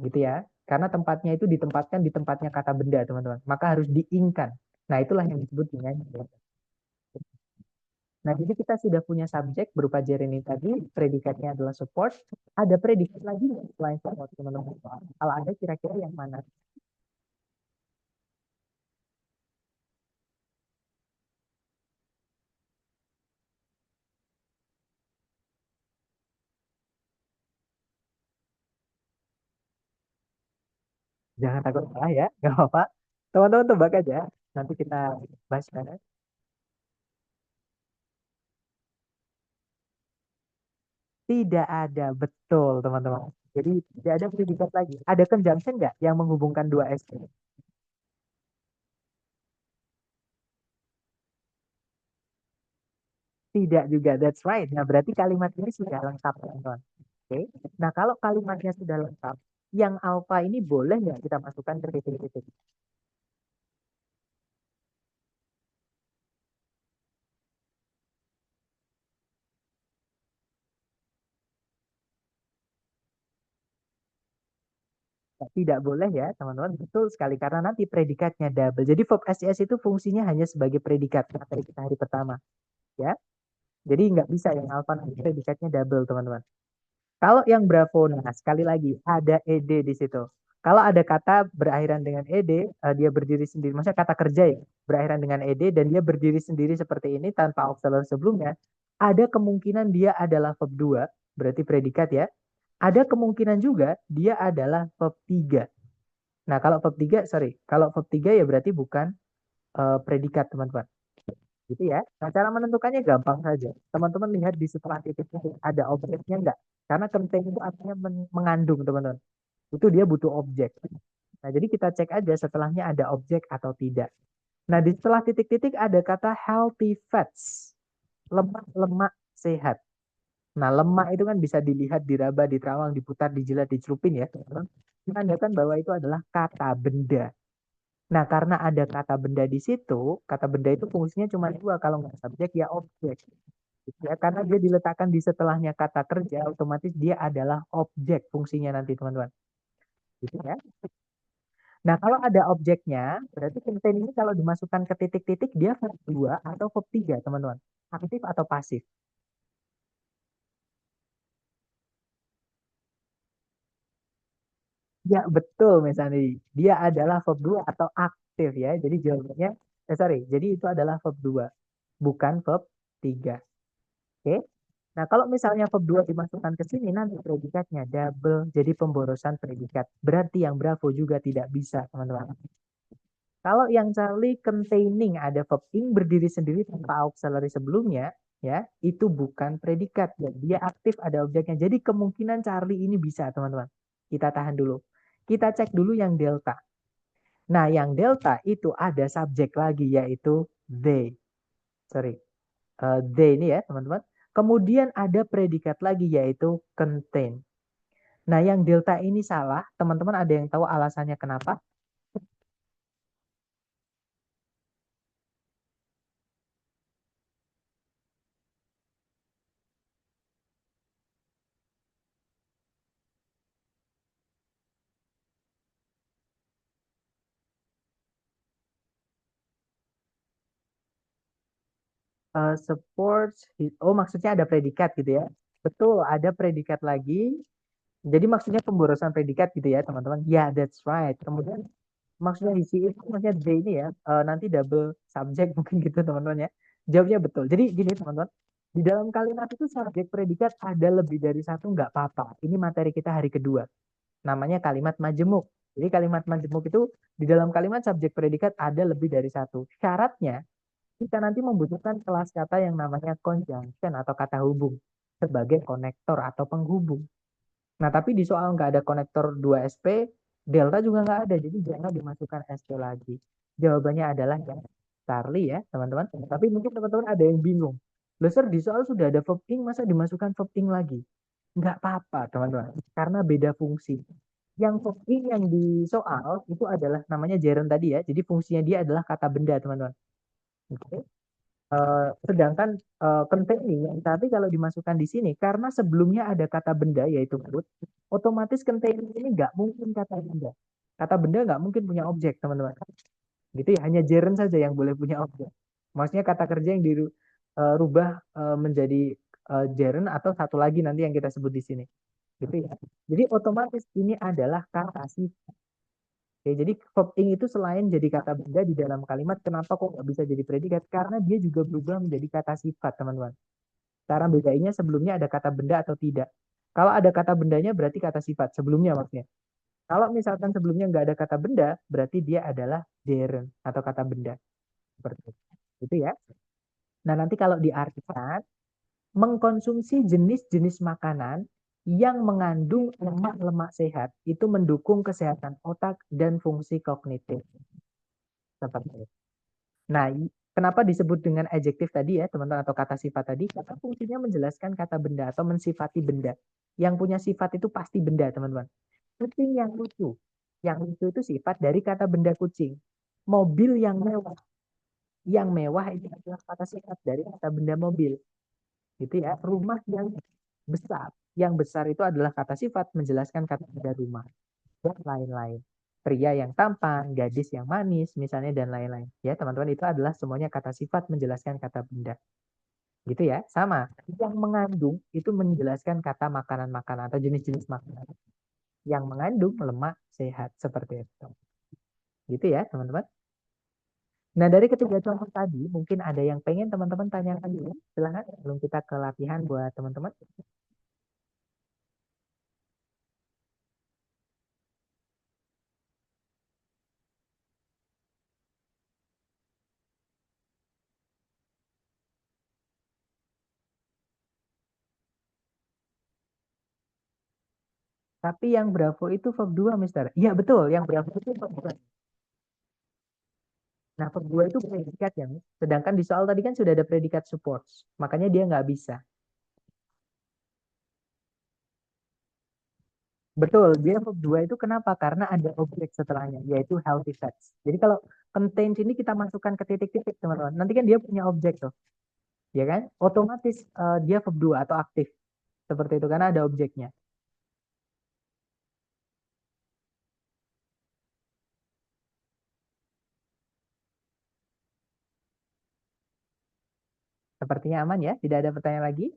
Gitu ya. Karena tempatnya itu ditempatkan di tempatnya kata benda, teman-teman. Maka harus diingkan. Nah, itulah yang disebut dengan gerund. Nah, jadi kita sudah punya subjek berupa gerund tadi, predikatnya adalah support. Ada predikat lagi nggak selain support, teman-teman? Kalau ada, kira-kira yang mana? Jangan takut salah ya, nggak apa-apa. Teman-teman tebak aja. Nanti kita bahas ya. Tidak ada, betul teman-teman. Jadi tidak ada predikat lagi. Ada conjunction nggak yang menghubungkan dua ST? Tidak juga, that's right. Nah, berarti kalimat ini sudah lengkap, teman-teman. Oke. Nah, kalau kalimatnya sudah lengkap, yang alfa ini boleh nggak kita masukkan ke titik-titik? Nah, tidak boleh ya, teman-teman. Betul sekali, karena nanti predikatnya double. Jadi verb SCS itu fungsinya hanya sebagai predikat materi kita hari pertama. Ya. Jadi nggak bisa yang alfa nanti predikatnya double, teman-teman. Kalau yang Bravo, nah sekali lagi ada ed di situ. Kalau ada kata berakhiran dengan ed, dia berdiri sendiri. Maksudnya kata kerja ya, berakhiran dengan ed dan dia berdiri sendiri seperti ini tanpa auxiliary sebelumnya, ada kemungkinan dia adalah verb 2, berarti predikat ya. Ada kemungkinan juga dia adalah verb 3. Nah, kalau verb 3, sorry, kalau verb 3 ya berarti bukan predikat, teman-teman. Gitu ya. Nah, cara menentukannya gampang saja. Teman-teman lihat di setelah titiknya ada objeknya enggak? Karena contain itu artinya mengandung, teman-teman. Itu dia butuh objek. Nah, jadi kita cek aja setelahnya ada objek atau tidak. Nah, di setelah titik-titik ada kata healthy fats. Lemak-lemak sehat. Nah, lemak itu kan bisa dilihat, diraba, diterawang, diputar, dijilat, dicelupin ya, teman-teman. Menandakan bahwa itu adalah kata benda. Nah, karena ada kata benda di situ, kata benda itu fungsinya cuma dua, kalau nggak subjek ya objek. Gitu ya, karena dia diletakkan di setelahnya kata kerja, otomatis dia adalah objek fungsinya nanti, teman-teman. Gitu ya. Nah, kalau ada objeknya, berarti contain ini kalau dimasukkan ke titik-titik, dia verb 2 atau verb 3, teman-teman. Aktif atau pasif. Ya, betul, misalnya. Dia adalah verb 2 atau aktif ya. Jadi jawabannya, sorry, jadi itu adalah verb 2, bukan verb 3. Oke. Nah, kalau misalnya verb 2 dimasukkan ke sini, nanti predikatnya double, jadi pemborosan predikat. Berarti yang Bravo juga tidak bisa, teman-teman. Kalau yang Charlie containing ada verb ing berdiri sendiri tanpa auxiliary sebelumnya, ya, itu bukan predikat. Ya. Dia aktif ada objeknya. Jadi kemungkinan Charlie ini bisa, teman-teman. Kita tahan dulu. Kita cek dulu yang delta. Nah, yang delta itu ada subjek lagi, yaitu they. Sorry, they ini ya, teman-teman. Kemudian ada predikat lagi, yaitu contain. Nah, yang delta ini salah. Teman-teman ada yang tahu alasannya kenapa? Supports, oh maksudnya ada predikat gitu ya. Betul, ada predikat lagi. Jadi maksudnya pemborosan predikat gitu ya, teman-teman. Ya, that's right. Kemudian maksudnya isi itu maksudnya D ini ya, nanti double subjek mungkin gitu, teman-teman ya. Jawabnya betul. Jadi gini, teman-teman. Di dalam kalimat itu subjek predikat ada lebih dari satu nggak apa-apa. Ini materi kita hari kedua. Namanya kalimat majemuk. Jadi kalimat majemuk itu di dalam kalimat subjek predikat ada lebih dari satu. Syaratnya kita nanti membutuhkan kelas kata yang namanya conjunction atau kata hubung sebagai konektor atau penghubung. Nah, tapi di soal nggak ada konektor 2SP, delta juga nggak ada, jadi jangan dimasukkan SP lagi. Jawabannya adalah yang Charlie ya, teman-teman. Tapi mungkin teman-teman ada yang bingung. Loh, sir, di soal sudah ada verb ing, masa dimasukkan verb ing lagi? Nggak apa-apa, teman-teman. Karena beda fungsi. Yang verb ing yang di soal itu adalah namanya gerund tadi ya. Jadi fungsinya dia adalah kata benda, teman-teman. Oke. Sedangkan containing tapi kalau dimasukkan di sini karena sebelumnya ada kata benda yaitu food, otomatis containing ini nggak mungkin kata benda. Kata benda nggak mungkin punya objek, teman-teman. Gitu ya, hanya gerund saja yang boleh punya objek. Maksudnya kata kerja yang dirubah menjadi gerund atau satu lagi nanti yang kita sebut di sini. Gitu ya. Jadi otomatis ini adalah kata sifat. Oke, jadi verb ing itu selain jadi kata benda di dalam kalimat, kenapa kok nggak bisa jadi predikat? Karena dia juga berubah menjadi kata sifat, teman-teman. Cara bedainya sebelumnya ada kata benda atau tidak. Kalau ada kata bendanya berarti kata sifat sebelumnya maksudnya. Kalau misalkan sebelumnya nggak ada kata benda, berarti dia adalah deren atau kata benda. Seperti itu. Itu ya. Nah, nanti kalau diartikan, mengkonsumsi jenis-jenis makanan yang mengandung lemak-lemak sehat itu mendukung kesehatan otak dan fungsi kognitif. Seperti itu. Nah, kenapa disebut dengan adjektif tadi ya, teman-teman, atau kata sifat tadi? Karena fungsinya menjelaskan kata benda atau mensifati benda. Yang punya sifat itu pasti benda, teman-teman. Kucing yang lucu. Yang lucu itu sifat dari kata benda kucing. Mobil yang mewah. Yang mewah itu adalah kata sifat dari kata benda mobil. Gitu ya. Rumah yang besar. Yang besar itu adalah kata sifat menjelaskan kata benda rumah. Dan lain-lain. Pria yang tampan, gadis yang manis, misalnya, dan lain-lain. Ya, teman-teman, itu adalah semuanya kata sifat menjelaskan kata benda. Gitu ya, sama. Yang mengandung itu menjelaskan kata makanan-makanan atau jenis-jenis makanan yang mengandung lemak sehat seperti itu. Gitu ya, teman-teman. Nah, dari ketiga contoh tadi, mungkin ada yang pengen teman-teman tanyakan dulu. Silahkan, belum kita ke latihan buat teman-teman. Tapi yang Bravo itu verb 2, Mister. Iya, betul. Yang Bravo itu verb 2. Nah, verb 2 itu predikat ya, Mis. Sedangkan di soal tadi kan sudah ada predikat supports. Makanya dia nggak bisa. Betul, dia verb 2 itu kenapa? Karena ada objek setelahnya, yaitu healthy fats. Jadi kalau contains ini kita masukkan ke titik-titik, teman-teman. Nanti kan dia punya objek tuh, ya kan? Otomatis dia verb 2 atau aktif. Seperti itu, karena ada objeknya. Sepertinya aman ya, tidak ada pertanyaan lagi.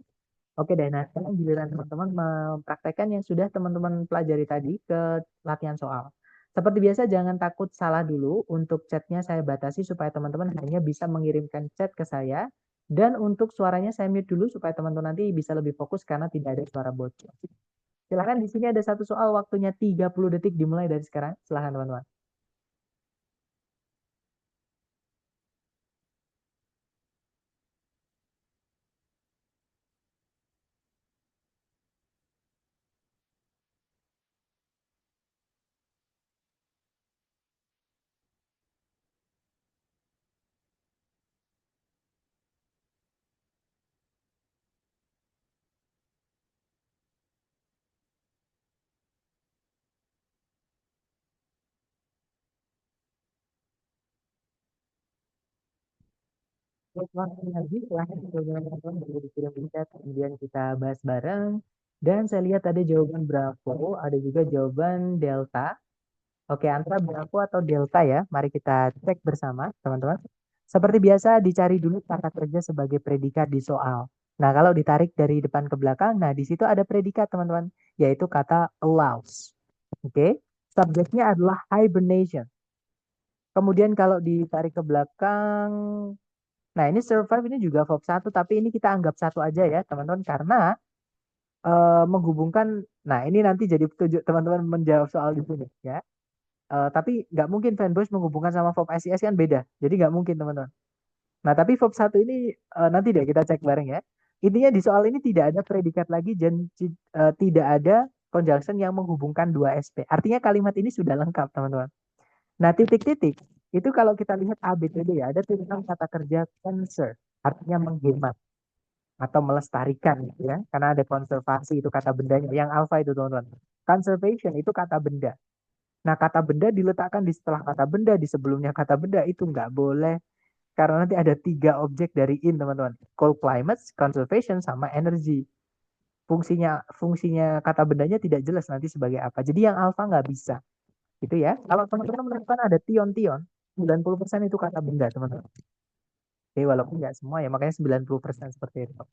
Oke deh, nah sekarang giliran teman-teman mempraktekkan yang sudah teman-teman pelajari tadi ke latihan soal. Seperti biasa, jangan takut salah dulu. Untuk chatnya saya batasi supaya teman-teman hanya bisa mengirimkan chat ke saya. Dan untuk suaranya saya mute dulu supaya teman-teman nanti bisa lebih fokus karena tidak ada suara bocor. Silahkan, di sini ada satu soal, waktunya 30 detik dimulai dari sekarang. Silahkan teman-teman. Waktunya lagi, silahkan teman-teman boleh dikirim di chat, kemudian kita bahas bareng. Dan saya lihat ada jawaban Bravo, ada juga jawaban Delta. Oke, antara Bravo atau Delta ya. Mari kita cek bersama, teman-teman. Seperti biasa, dicari dulu kata kerja sebagai predikat di soal. Nah, kalau ditarik dari depan ke belakang, nah di situ ada predikat, teman-teman, yaitu kata allows. Oke, subjeknya adalah hibernation. Kemudian kalau ditarik ke belakang, nah ini survive ini juga verb satu, tapi ini kita anggap satu aja ya, teman-teman, karena menghubungkan, nah ini nanti jadi petunjuk teman-teman menjawab soal di sini ya. Tapi nggak mungkin fanboys menghubungkan sama verb SES kan beda. Jadi nggak mungkin, teman-teman. Nah, tapi verb satu ini nanti deh kita cek bareng ya. Intinya di soal ini tidak ada predikat lagi dan tidak ada conjunction yang menghubungkan dua SP. Artinya kalimat ini sudah lengkap, teman-teman. Nah, titik-titik itu kalau kita lihat ABCD ya, ada tulisan kata kerja conserve, artinya menghemat atau melestarikan gitu ya. Karena ada konservasi itu kata bendanya. Yang alpha itu, teman-teman. Conservation itu kata benda. Nah, kata benda diletakkan di setelah kata benda, di sebelumnya kata benda itu nggak boleh. Karena nanti ada tiga objek dari in, teman-teman. Cold climate, conservation, sama energy. Fungsinya kata bendanya tidak jelas nanti sebagai apa. Jadi yang alpha nggak bisa. Gitu ya. Kalau teman-teman menemukan ada tion-tion, 90% itu kata benda, teman-teman. Oke, walaupun nggak semua ya, makanya 90% seperti itu.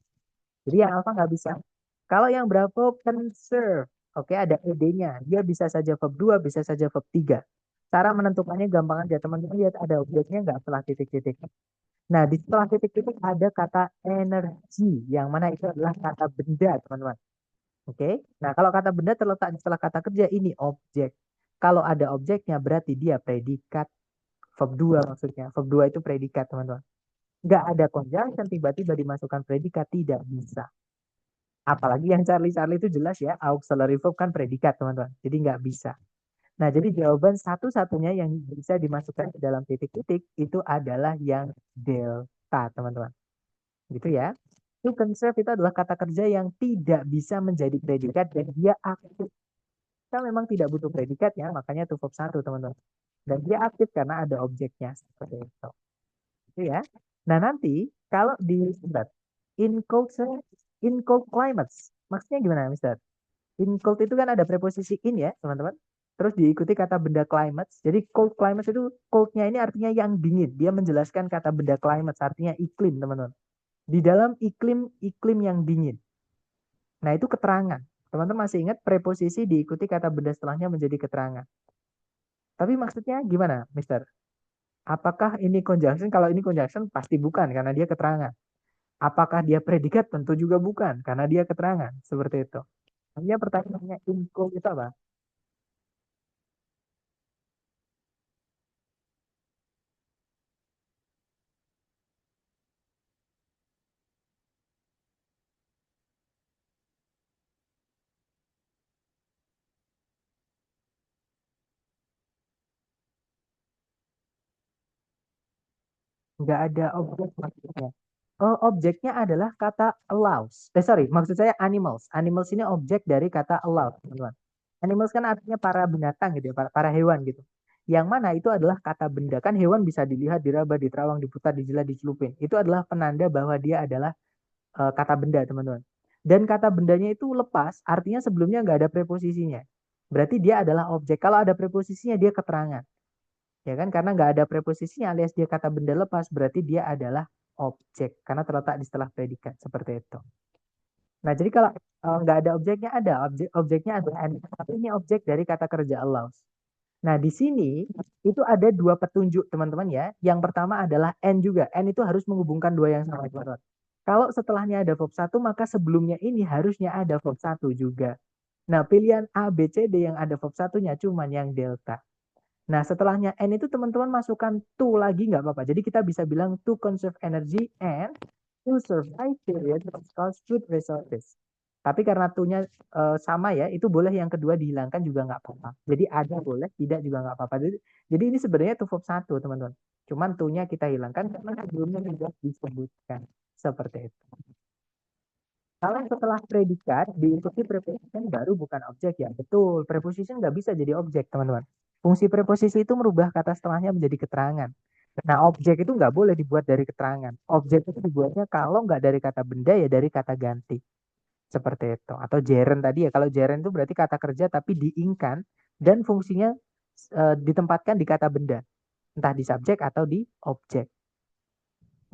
Jadi yang alpha nggak bisa. Kalau yang Bravo conserve, oke, ada ed-nya. Dia bisa saja verb 2, bisa saja verb 3. Cara menentukannya gampang aja. Teman-teman lihat ada objeknya nggak setelah titik-titik. Nah, di setelah titik-titik ada kata energi, yang mana itu adalah kata benda, teman-teman. Oke. Nah, kalau kata benda terletak di setelah kata kerja, ini objek. Kalau ada objeknya berarti dia predikat. Verb 2 maksudnya. Verb 2 itu predikat, teman-teman. Nggak ada conjunction tiba-tiba dimasukkan predikat, tidak bisa. Apalagi yang Charlie-Charlie itu jelas ya, auxiliary verb kan predikat, teman-teman. Jadi nggak bisa. Nah, jadi jawaban satu-satunya yang bisa dimasukkan ke dalam titik-titik itu adalah yang delta, teman-teman. Gitu ya. To conserve itu adalah kata kerja yang tidak bisa menjadi predikat dan dia aktif. Kita memang tidak butuh predikat ya, makanya to verb 1, teman-teman. Dan dia aktif karena ada objeknya. Seperti itu. Itu ya. Nah, nanti kalau di sebelah in cold climates, maksudnya gimana, Mister? In cold itu kan ada preposisi in ya, teman-teman. Terus diikuti kata benda climates. Jadi cold climates itu coldnya ini artinya yang dingin. Dia menjelaskan kata benda climates artinya iklim, teman-teman. Di dalam iklim yang dingin. Nah, itu keterangan. Teman-teman masih ingat preposisi diikuti kata benda setelahnya menjadi keterangan. Tapi maksudnya gimana, Mister? Apakah ini conjunction? Kalau ini conjunction pasti bukan karena dia keterangan. Apakah dia predikat? Tentu juga bukan karena dia keterangan. Seperti itu. Hanya pertanyaannya in cold itu apa? Nggak ada objek maksudnya. Oh, objeknya adalah kata allows. Sorry, maksud saya animals. Animals ini objek dari kata allow, teman-teman. Animals kan artinya para binatang gitu ya, para hewan gitu. Yang mana itu adalah kata benda. Kan hewan bisa dilihat, diraba, diterawang, diputar, dijilat, dicelupin. Itu adalah penanda bahwa dia adalah kata benda, teman-teman. Dan kata bendanya itu lepas, artinya sebelumnya nggak ada preposisinya. Berarti dia adalah objek. Kalau ada preposisinya, dia keterangan. Ya kan? Karena nggak ada preposisinya alias dia kata benda lepas, berarti dia adalah objek. Karena terletak di setelah predikat. Seperti itu. Nah, jadi kalau nggak ada objeknya, ada. Objeknya adalah and. Tapi ini objek dari kata kerja allows. Nah, di sini itu ada dua petunjuk, teman-teman ya. Yang pertama adalah and juga. And itu harus menghubungkan dua yang sama, teman-teman. Kalau setelahnya ada verb satu, maka sebelumnya ini harusnya ada verb satu juga. Nah, pilihan A, B, C, D yang ada verb satunya cuman yang delta. Nah, setelahnya N itu teman-teman masukkan to lagi nggak apa-apa. Jadi kita bisa bilang to conserve energy and to survive period of scarce food resources. Tapi karena to-nya sama ya, itu boleh yang kedua dihilangkan juga nggak apa-apa. Jadi ada boleh, tidak juga nggak apa-apa. Jadi ini sebenarnya to verb satu, teman-teman. Cuman to-nya kita hilangkan karena sebelumnya sudah disebutkan. Seperti itu. Kalau setelah predikat diikuti preposition baru bukan objek ya. Betul, preposition nggak bisa jadi objek, teman-teman. Fungsi preposisi itu merubah kata setelahnya menjadi keterangan. Nah, objek itu nggak boleh dibuat dari keterangan. Objek itu dibuatnya kalau nggak dari kata benda ya dari kata ganti. Seperti itu. Atau gerund tadi ya. Kalau gerund itu berarti kata kerja tapi diingkan dan fungsinya ditempatkan di kata benda. Entah di subjek atau di objek.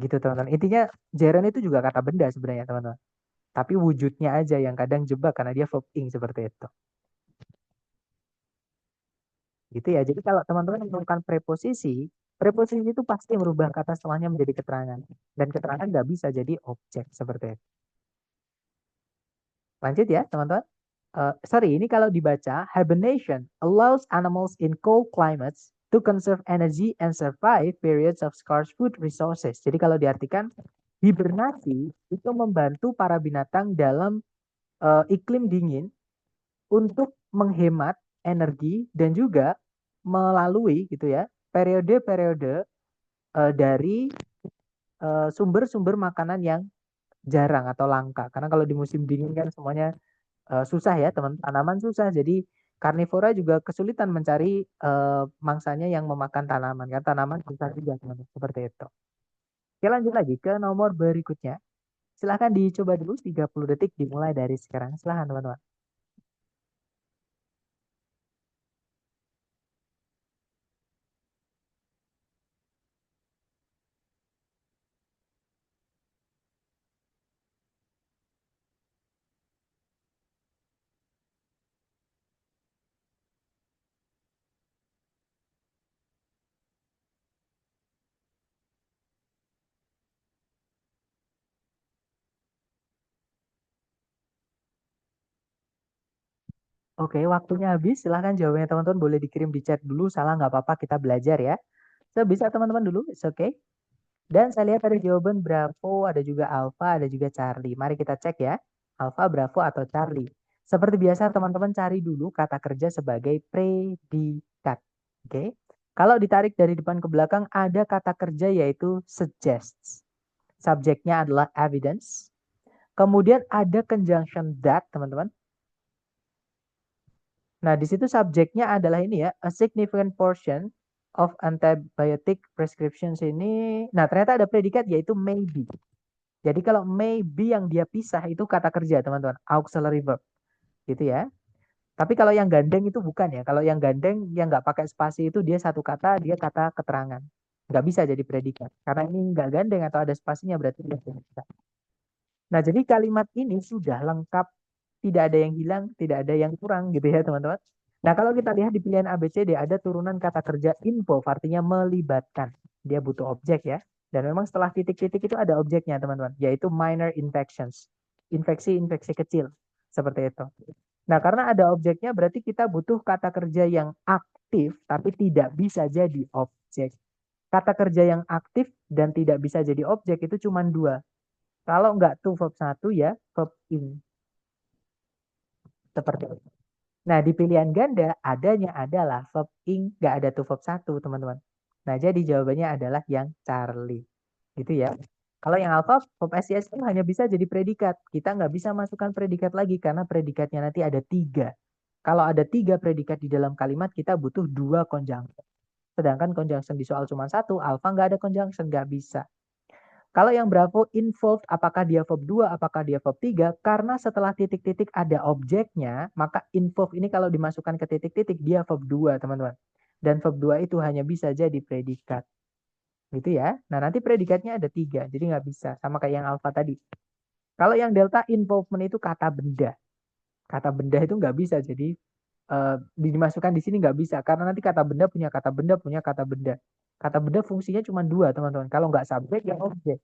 Gitu, teman-teman. Intinya gerund itu juga kata benda sebenarnya, teman-teman. Tapi wujudnya aja yang kadang jebak karena dia verb ing seperti itu. Gitu ya. Jadi kalau teman-teman menemukan preposisi, preposisi itu pasti merubah kata setelahnya menjadi keterangan. Dan keterangan nggak bisa jadi objek seperti itu. Lanjut ya, teman-teman. Sorry, ini kalau dibaca, hibernation allows animals in cold climates to conserve energy and survive periods of scarce food resources. Jadi kalau diartikan, hibernasi itu membantu para binatang dalam iklim dingin untuk menghemat energi dan juga melalui gitu ya periode-periode dari sumber-sumber makanan yang jarang atau langka. Karena kalau di musim dingin kan semuanya susah ya, teman tanaman susah. Jadi karnivora juga kesulitan mencari mangsanya yang memakan tanaman. Kan tanaman susah juga, teman. Seperti itu. Oke, lanjut lagi ke nomor berikutnya. Silahkan dicoba dulu 30 detik dimulai dari sekarang. Silahkan, teman-teman. Oke, waktunya habis. Silahkan jawabannya teman-teman boleh dikirim di chat dulu. Salah nggak apa-apa, kita belajar ya. So, bisa teman-teman dulu, it's okay. Dan saya lihat ada jawaban Bravo, ada juga Alpha, ada juga Charlie. Mari kita cek ya. Alpha, Bravo, atau Charlie. Seperti biasa teman-teman cari dulu kata kerja sebagai predikat. Oke. Kalau ditarik dari depan ke belakang ada kata kerja yaitu suggests. Subjeknya adalah evidence. Kemudian ada conjunction that, teman-teman. Nah, di situ subjeknya adalah ini ya, a significant portion of antibiotic prescriptions ini. Nah, ternyata ada predikat yaitu maybe. Jadi kalau maybe yang dia pisah itu kata kerja, teman-teman, auxiliary verb. Gitu ya. Tapi kalau yang gandeng itu bukan ya. Kalau yang gandeng yang nggak pakai spasi itu dia satu kata, dia kata keterangan. Nggak bisa jadi predikat. Karena ini nggak gandeng atau ada spasinya berarti dia predikat. Nah, jadi kalimat ini sudah lengkap, tidak ada yang hilang, tidak ada yang kurang gitu ya, teman-teman. Nah, kalau kita lihat di pilihan ABCD ada turunan kata kerja involve, artinya melibatkan. Dia butuh objek ya. Dan memang setelah titik-titik itu ada objeknya, teman-teman, yaitu minor infections. Infeksi-infeksi kecil. Seperti itu. Nah, karena ada objeknya berarti kita butuh kata kerja yang aktif tapi tidak bisa jadi objek. Kata kerja yang aktif dan tidak bisa jadi objek itu cuma dua. Kalau nggak to verb 1 ya verb in. Seperti itu. Nah, di pilihan ganda adanya adalah verb ing, nggak ada to verb 1, teman-teman. Nah, jadi jawabannya adalah yang Charlie. Gitu ya. Kalau yang alpha, verb SES itu hanya bisa jadi predikat. Kita nggak bisa masukkan predikat lagi karena predikatnya nanti ada 3. Kalau ada 3 predikat di dalam kalimat, kita butuh 2 conjunction. Sedangkan conjunction di soal cuma 1, alpha nggak ada conjunction, nggak bisa. Kalau yang Bravo involved, apakah dia verb 2, apakah dia verb 3? Karena setelah titik-titik ada objeknya, maka involved ini kalau dimasukkan ke titik-titik, dia verb 2, teman-teman. Dan verb 2 itu hanya bisa jadi predikat. Gitu ya. Nah, nanti predikatnya ada 3, jadi nggak bisa. Sama kayak yang alpha tadi. Kalau yang delta involvement itu kata benda. Kata benda itu nggak bisa, jadi dimasukkan di sini nggak bisa. Karena nanti kata benda punya kata benda, punya kata benda. Kata benda fungsinya cuma 2, teman-teman. Kalau nggak subjek, ya objek.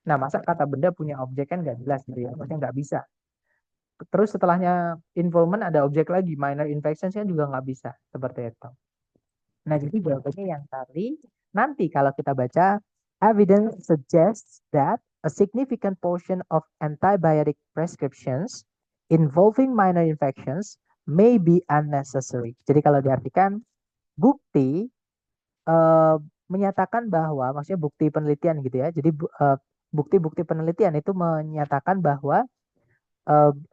Nah, masa kata benda punya objek kan nggak jelas gitu ya. Maksudnya nggak bisa. Terus setelahnya involvement ada objek lagi. Minor infections kan juga nggak bisa. Seperti itu. Nah, jadi jawabannya yang tadi. Nanti kalau kita baca, evidence suggests that a significant portion of antibiotic prescriptions involving minor infections may be unnecessary. Jadi kalau diartikan, bukti eh, menyatakan bahwa, maksudnya bukti penelitian gitu ya. Jadi bukti-bukti penelitian itu menyatakan bahwa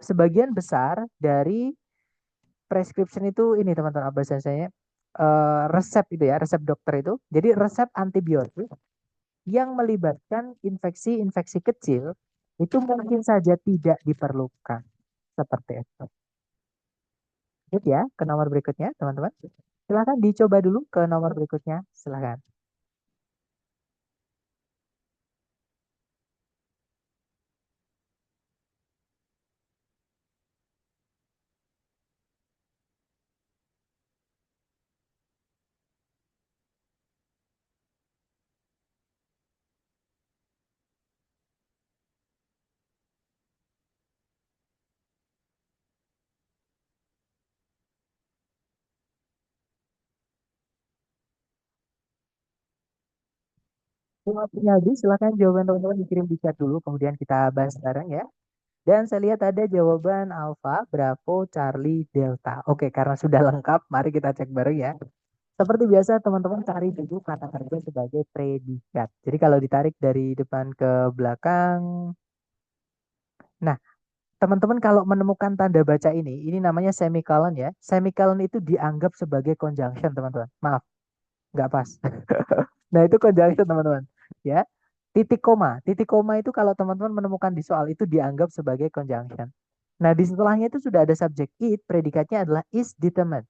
sebagian besar dari prescription itu ini teman-teman apa bahasanya resep itu ya, resep dokter itu. Jadi resep antibiotik yang melibatkan infeksi-infeksi kecil itu mungkin saja tidak diperlukan. Seperti itu. Lanjut ya ke nomor berikutnya teman-teman. Silahkan dicoba dulu ke nomor berikutnya. Silahkan. Waktunya habis, silahkan jawaban teman-teman dikirim di chat dulu, kemudian kita bahas bareng ya. Dan saya lihat ada jawaban Alpha, Bravo, Charlie, Delta. Oke, karena sudah lengkap, mari kita cek bareng ya. Seperti biasa, teman-teman cari dulu kata kerja sebagai predikat. Jadi kalau ditarik dari depan ke belakang, nah, teman-teman kalau menemukan tanda baca ini namanya semicolon ya. Semicolon itu dianggap sebagai conjunction, teman-teman. Maaf, nggak pas. Nah, itu conjunction, teman-teman. Ya, titik koma itu kalau teman-teman menemukan di soal itu dianggap sebagai conjunction. Nah, di setelahnya itu sudah ada subjek it, predikatnya adalah is determined.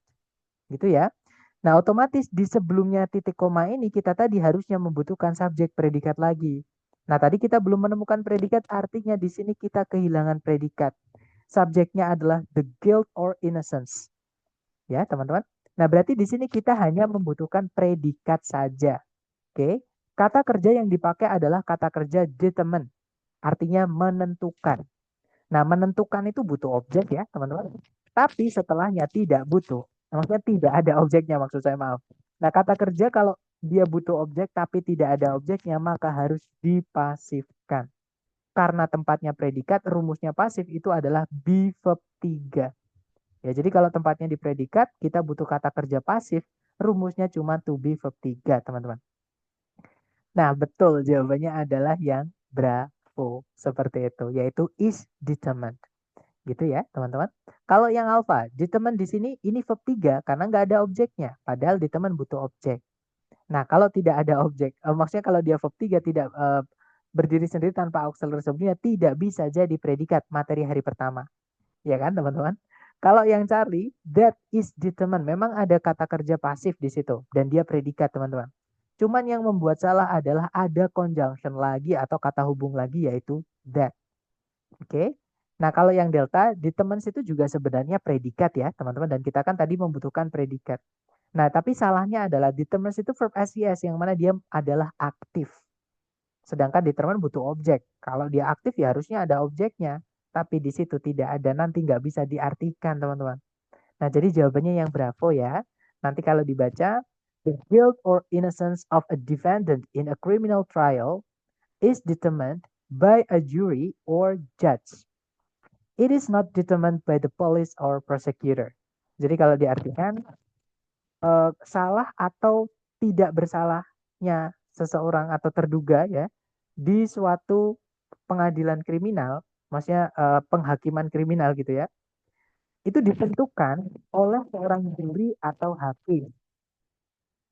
Gitu ya. Nah, otomatis di sebelumnya titik koma ini kita tadi harusnya membutuhkan subjek predikat lagi. Nah, tadi kita belum menemukan predikat, artinya di sini kita kehilangan predikat. Subjeknya adalah the guilt or innocence. Ya, teman-teman. Nah, berarti di sini kita hanya membutuhkan predikat saja. Oke. Kata kerja yang dipakai adalah kata kerja determine, artinya menentukan. Nah, menentukan itu butuh objek ya, teman-teman. tapi setelahnya tidak butuh. Maksudnya tidak ada objeknya, maksud saya, maaf. Nah, kata kerja kalau dia butuh objek tapi tidak ada objeknya, maka harus dipasifkan. Karena tempatnya predikat, rumusnya pasif itu adalah be verb 3. Ya, jadi kalau tempatnya di predikat, kita butuh kata kerja pasif, rumusnya cuma to be verb 3, teman-teman. Nah, betul jawabannya adalah yang bravo, seperti itu, yaitu is determined. Gitu ya, teman-teman. Kalau yang alpha, determined di sini ini verb 3 karena nggak ada objeknya, padahal determined butuh objek. Nah, kalau tidak ada objek, maksudnya kalau dia verb 3 tidak berdiri sendiri tanpa auxiliary sebelumnya, tidak bisa jadi predikat materi hari pertama. Ya kan, teman-teman? Kalau yang Charlie, that is determined. Memang ada kata kerja pasif di situ dan dia predikat, teman-teman. Cuman yang membuat salah adalah ada conjunction lagi atau kata hubung lagi yaitu that. Oke. Nah, kalau yang delta, determined itu juga sebenarnya predikat ya, teman-teman. Dan kita kan tadi membutuhkan predikat. Nah, tapi salahnya adalah determined itu verb SES yang mana dia adalah aktif. Sedangkan determined butuh objek. Kalau dia aktif ya harusnya ada objeknya. Tapi di situ tidak ada, nanti nggak bisa diartikan, teman-teman. Nah, jadi jawabannya yang bravo ya. Nanti kalau dibaca, the guilt or innocence of a defendant in a criminal trial is determined by a jury or judge. It is not determined by the police or prosecutor. Jadi kalau diartikan, salah atau tidak bersalahnya seseorang atau terduga ya di suatu pengadilan kriminal, maksudnya penghakiman kriminal gitu ya, itu ditentukan oleh seorang juri atau hakim.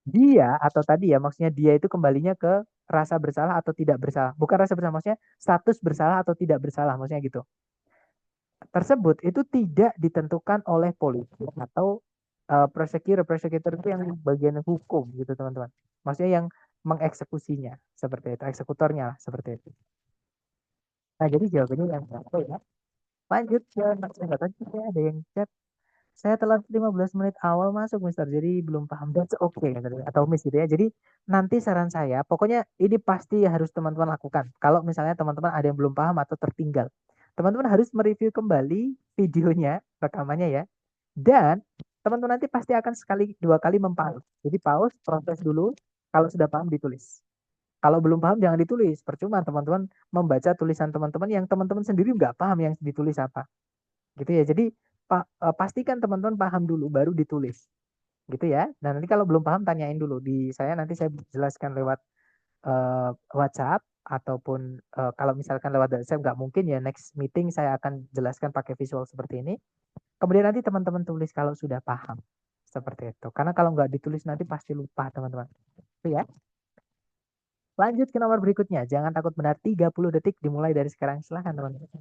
Dia atau tadi ya, maksudnya dia itu kembalinya ke rasa bersalah atau tidak bersalah. Bukan rasa bersalah, maksudnya status bersalah atau tidak bersalah, maksudnya gitu. Tersebut itu tidak ditentukan oleh polisi atau prosecutor itu yang bagian hukum gitu, teman-teman. Maksudnya yang mengeksekusinya seperti itu, eksekutornya seperti itu. Nah, jadi jawabannya yang satu ya. Lanjut ke next, tadi ada yang chat. Saya telat 15 menit awal masuk, Mister. Jadi belum paham. That's okay, atau Miss gitu ya. Jadi nanti saran saya, pokoknya ini pasti harus teman-teman lakukan. Kalau misalnya teman-teman ada yang belum paham atau tertinggal, teman-teman harus mereview kembali videonya, rekamannya ya. Dan teman-teman nanti pasti akan sekali, dua kali mempause. Jadi pause, proses dulu. Kalau sudah paham, ditulis. Kalau belum paham, jangan ditulis. Percuma teman-teman membaca tulisan teman-teman yang teman-teman sendiri nggak paham yang ditulis apa. Gitu ya. Jadi pastikan teman-teman paham dulu baru ditulis gitu ya. Dan nanti kalau belum paham tanyain dulu di saya, nanti saya jelaskan lewat WhatsApp ataupun kalau misalkan lewat WhatsApp nggak mungkin ya, next meeting saya akan jelaskan pakai visual seperti ini. Kemudian nanti teman-teman tulis kalau sudah paham seperti itu. Karena kalau nggak ditulis nanti pasti lupa, teman-teman. Itu ya. Lanjut ke nomor berikutnya. Jangan takut benar, 30 detik dimulai dari sekarang. Silahkan, teman-teman.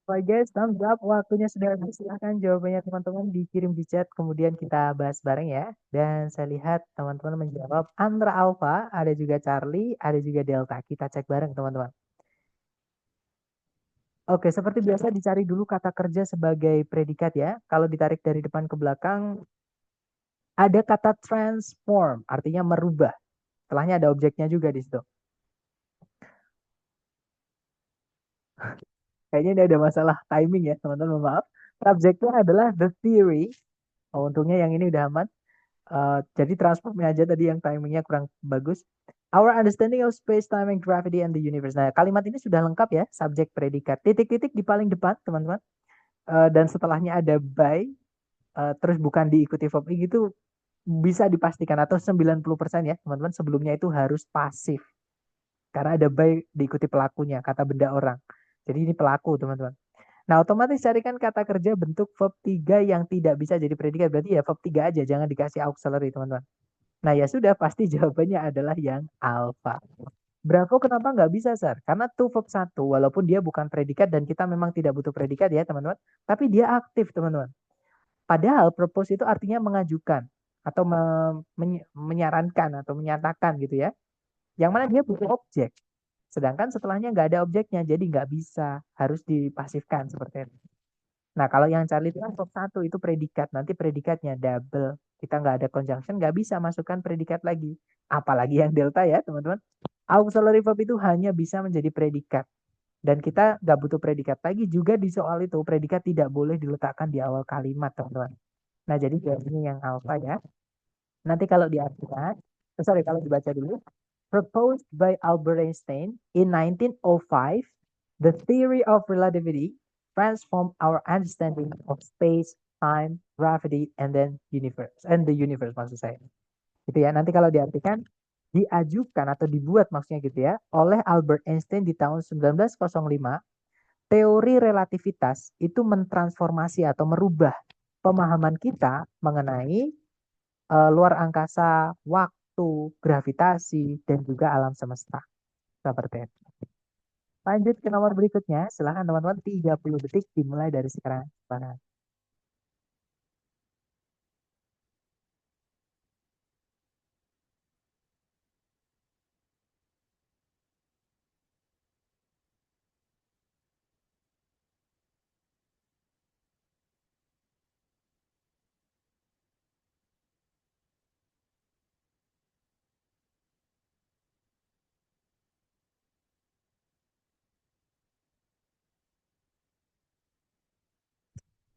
Oke guys, thumbs up. Waktunya sudah habis. Silahkan jawabannya teman-teman dikirim di chat. Kemudian kita bahas bareng ya. Dan saya lihat teman-teman menjawab Andra Alpha, ada juga Charlie, ada juga Delta. Kita cek bareng teman-teman. Oke, seperti biasa dicari dulu kata kerja sebagai predikat ya. Kalau ditarik dari depan ke belakang, ada kata transform, artinya merubah. Setelahnya ada objeknya juga di situ. Kayaknya ini ada masalah timing ya, teman-teman. Maaf. Subjeknya adalah the theory. Oh, untungnya yang ini udah aman. Jadi transformnya aja tadi yang timingnya kurang bagus. Our understanding of space, time, and gravity and the universe. Nah, kalimat ini sudah lengkap ya, subjek predikat. Titik-titik di paling depan, teman-teman. Dan setelahnya ada by, terus bukan diikuti verb gitu, bisa dipastikan atau 90% ya, teman-teman. Sebelumnya itu harus pasif. Karena ada by diikuti pelakunya, kata benda orang. Jadi ini pelaku, teman-teman. Nah, otomatis carikan kata kerja bentuk verb 3 yang tidak bisa jadi predikat. Berarti ya verb 3 aja, jangan dikasih auxiliary, teman-teman. Nah, ya sudah, pasti jawabannya adalah yang alpha. Bravo kenapa nggak bisa, Sir? Karena to verb 1, walaupun dia bukan predikat dan kita memang tidak butuh predikat ya, teman-teman. Tapi dia aktif, teman-teman. Padahal propose itu artinya mengajukan atau menyarankan atau menyatakan gitu ya. Yang mana dia butuh objek. Sedangkan setelahnya nggak ada objeknya, jadi nggak bisa. Harus dipasifkan seperti itu. Nah, kalau yang Charlie itu kan verb 1 itu predikat. Nanti predikatnya double. Kita nggak ada conjunction, nggak bisa masukkan predikat lagi. Apalagi yang delta ya, teman-teman. Auxiliary verb itu hanya bisa menjadi predikat. Dan kita nggak butuh predikat lagi. Juga di soal itu, predikat tidak boleh diletakkan di awal kalimat, teman-teman. Nah, jadi jawabannya yang alpha ya. Nanti kalau diartikan, sorry, kalau dibaca dulu. Proposed by Albert Einstein in 1905, the theory of relativity transformed our understanding of space, time, gravity, and then universe, and the universe maksud saya. Gitu ya. Nanti kalau diartikan, diajukan atau dibuat maksudnya gitu ya, oleh Albert Einstein di tahun 1905, teori relativitas itu mentransformasi atau merubah pemahaman kita mengenai luar angkasa, waktu, gravitasi, dan juga alam semesta. Seperti itu. Lanjut ke nomor berikutnya. Silahkan teman-teman 30 detik dimulai dari sekarang. Silahkan.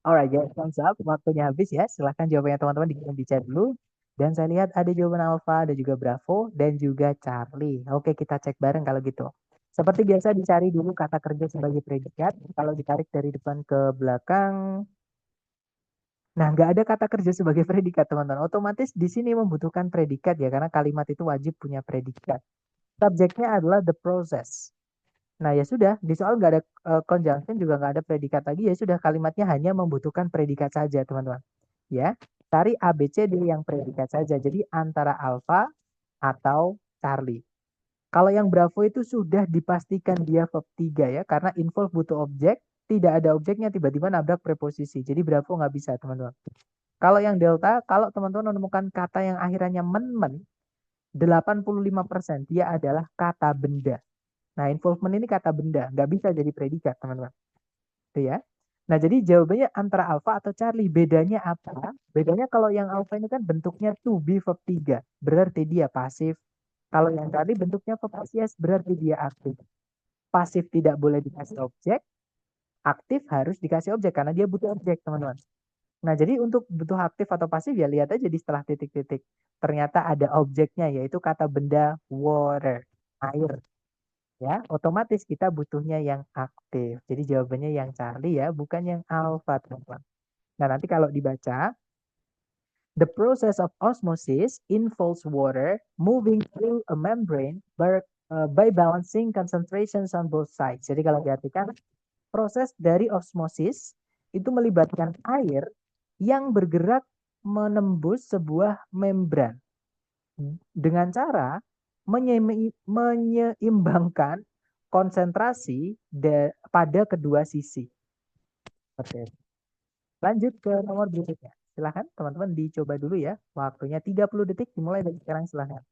Alright guys, thumbs up. Waktunya habis ya. Silahkan jawabannya teman-teman dikirim di chat dulu. Dan saya lihat ada jawaban Alpha, ada juga Bravo, dan juga Charlie. Oke, kita cek bareng kalau gitu. Seperti biasa dicari dulu kata kerja sebagai predikat. Kalau ditarik dari depan ke belakang, nah, nggak ada kata kerja sebagai predikat, teman-teman. Otomatis di sini membutuhkan predikat ya, karena kalimat itu wajib punya predikat. Subjeknya adalah the process. Nah, ya sudah, di soal nggak ada conjunction juga nggak ada predikat lagi, ya sudah kalimatnya hanya membutuhkan predikat saja, teman-teman. Ya, cari A, B, C, D yang predikat saja. Jadi antara alpha atau Charlie. Kalau yang Bravo itu sudah dipastikan dia verb 3 ya, karena involve butuh objek, tidak ada objeknya tiba-tiba nabrak preposisi. Jadi Bravo nggak bisa, teman-teman. Kalau yang Delta, kalau teman-teman menemukan kata yang akhirannya men-men, 85% dia adalah kata benda. Nah, involvement ini kata benda, nggak bisa jadi predikat, teman-teman. Itu ya. Nah, jadi jawabannya antara alpha atau Charlie. Bedanya apa? Bedanya kalau yang alpha ini kan bentuknya to be verb 3, berarti dia pasif. Kalau yang Charlie bentuknya verb yes, berarti dia aktif. Pasif tidak boleh dikasih objek, aktif harus dikasih objek karena dia butuh objek, teman-teman. Nah, jadi untuk butuh aktif atau pasif ya lihat aja di setelah titik-titik. Ternyata ada objeknya yaitu kata benda water, air. Ya, otomatis kita butuhnya yang aktif. Jadi jawabannya yang Charlie ya, bukan yang alpha, teman-teman. Nah, nanti kalau dibaca, the process of osmosis involves water moving through a membrane by balancing concentrations on both sides. Jadi kalau diartikan, proses dari osmosis itu melibatkan air yang bergerak menembus sebuah membran dengan cara menyeimbangkan konsentrasi pada kedua sisi. Oke. Lanjut ke nomor berikutnya. Silahkan teman-teman dicoba dulu ya. Waktunya 30 detik dimulai dari sekarang, silahkan.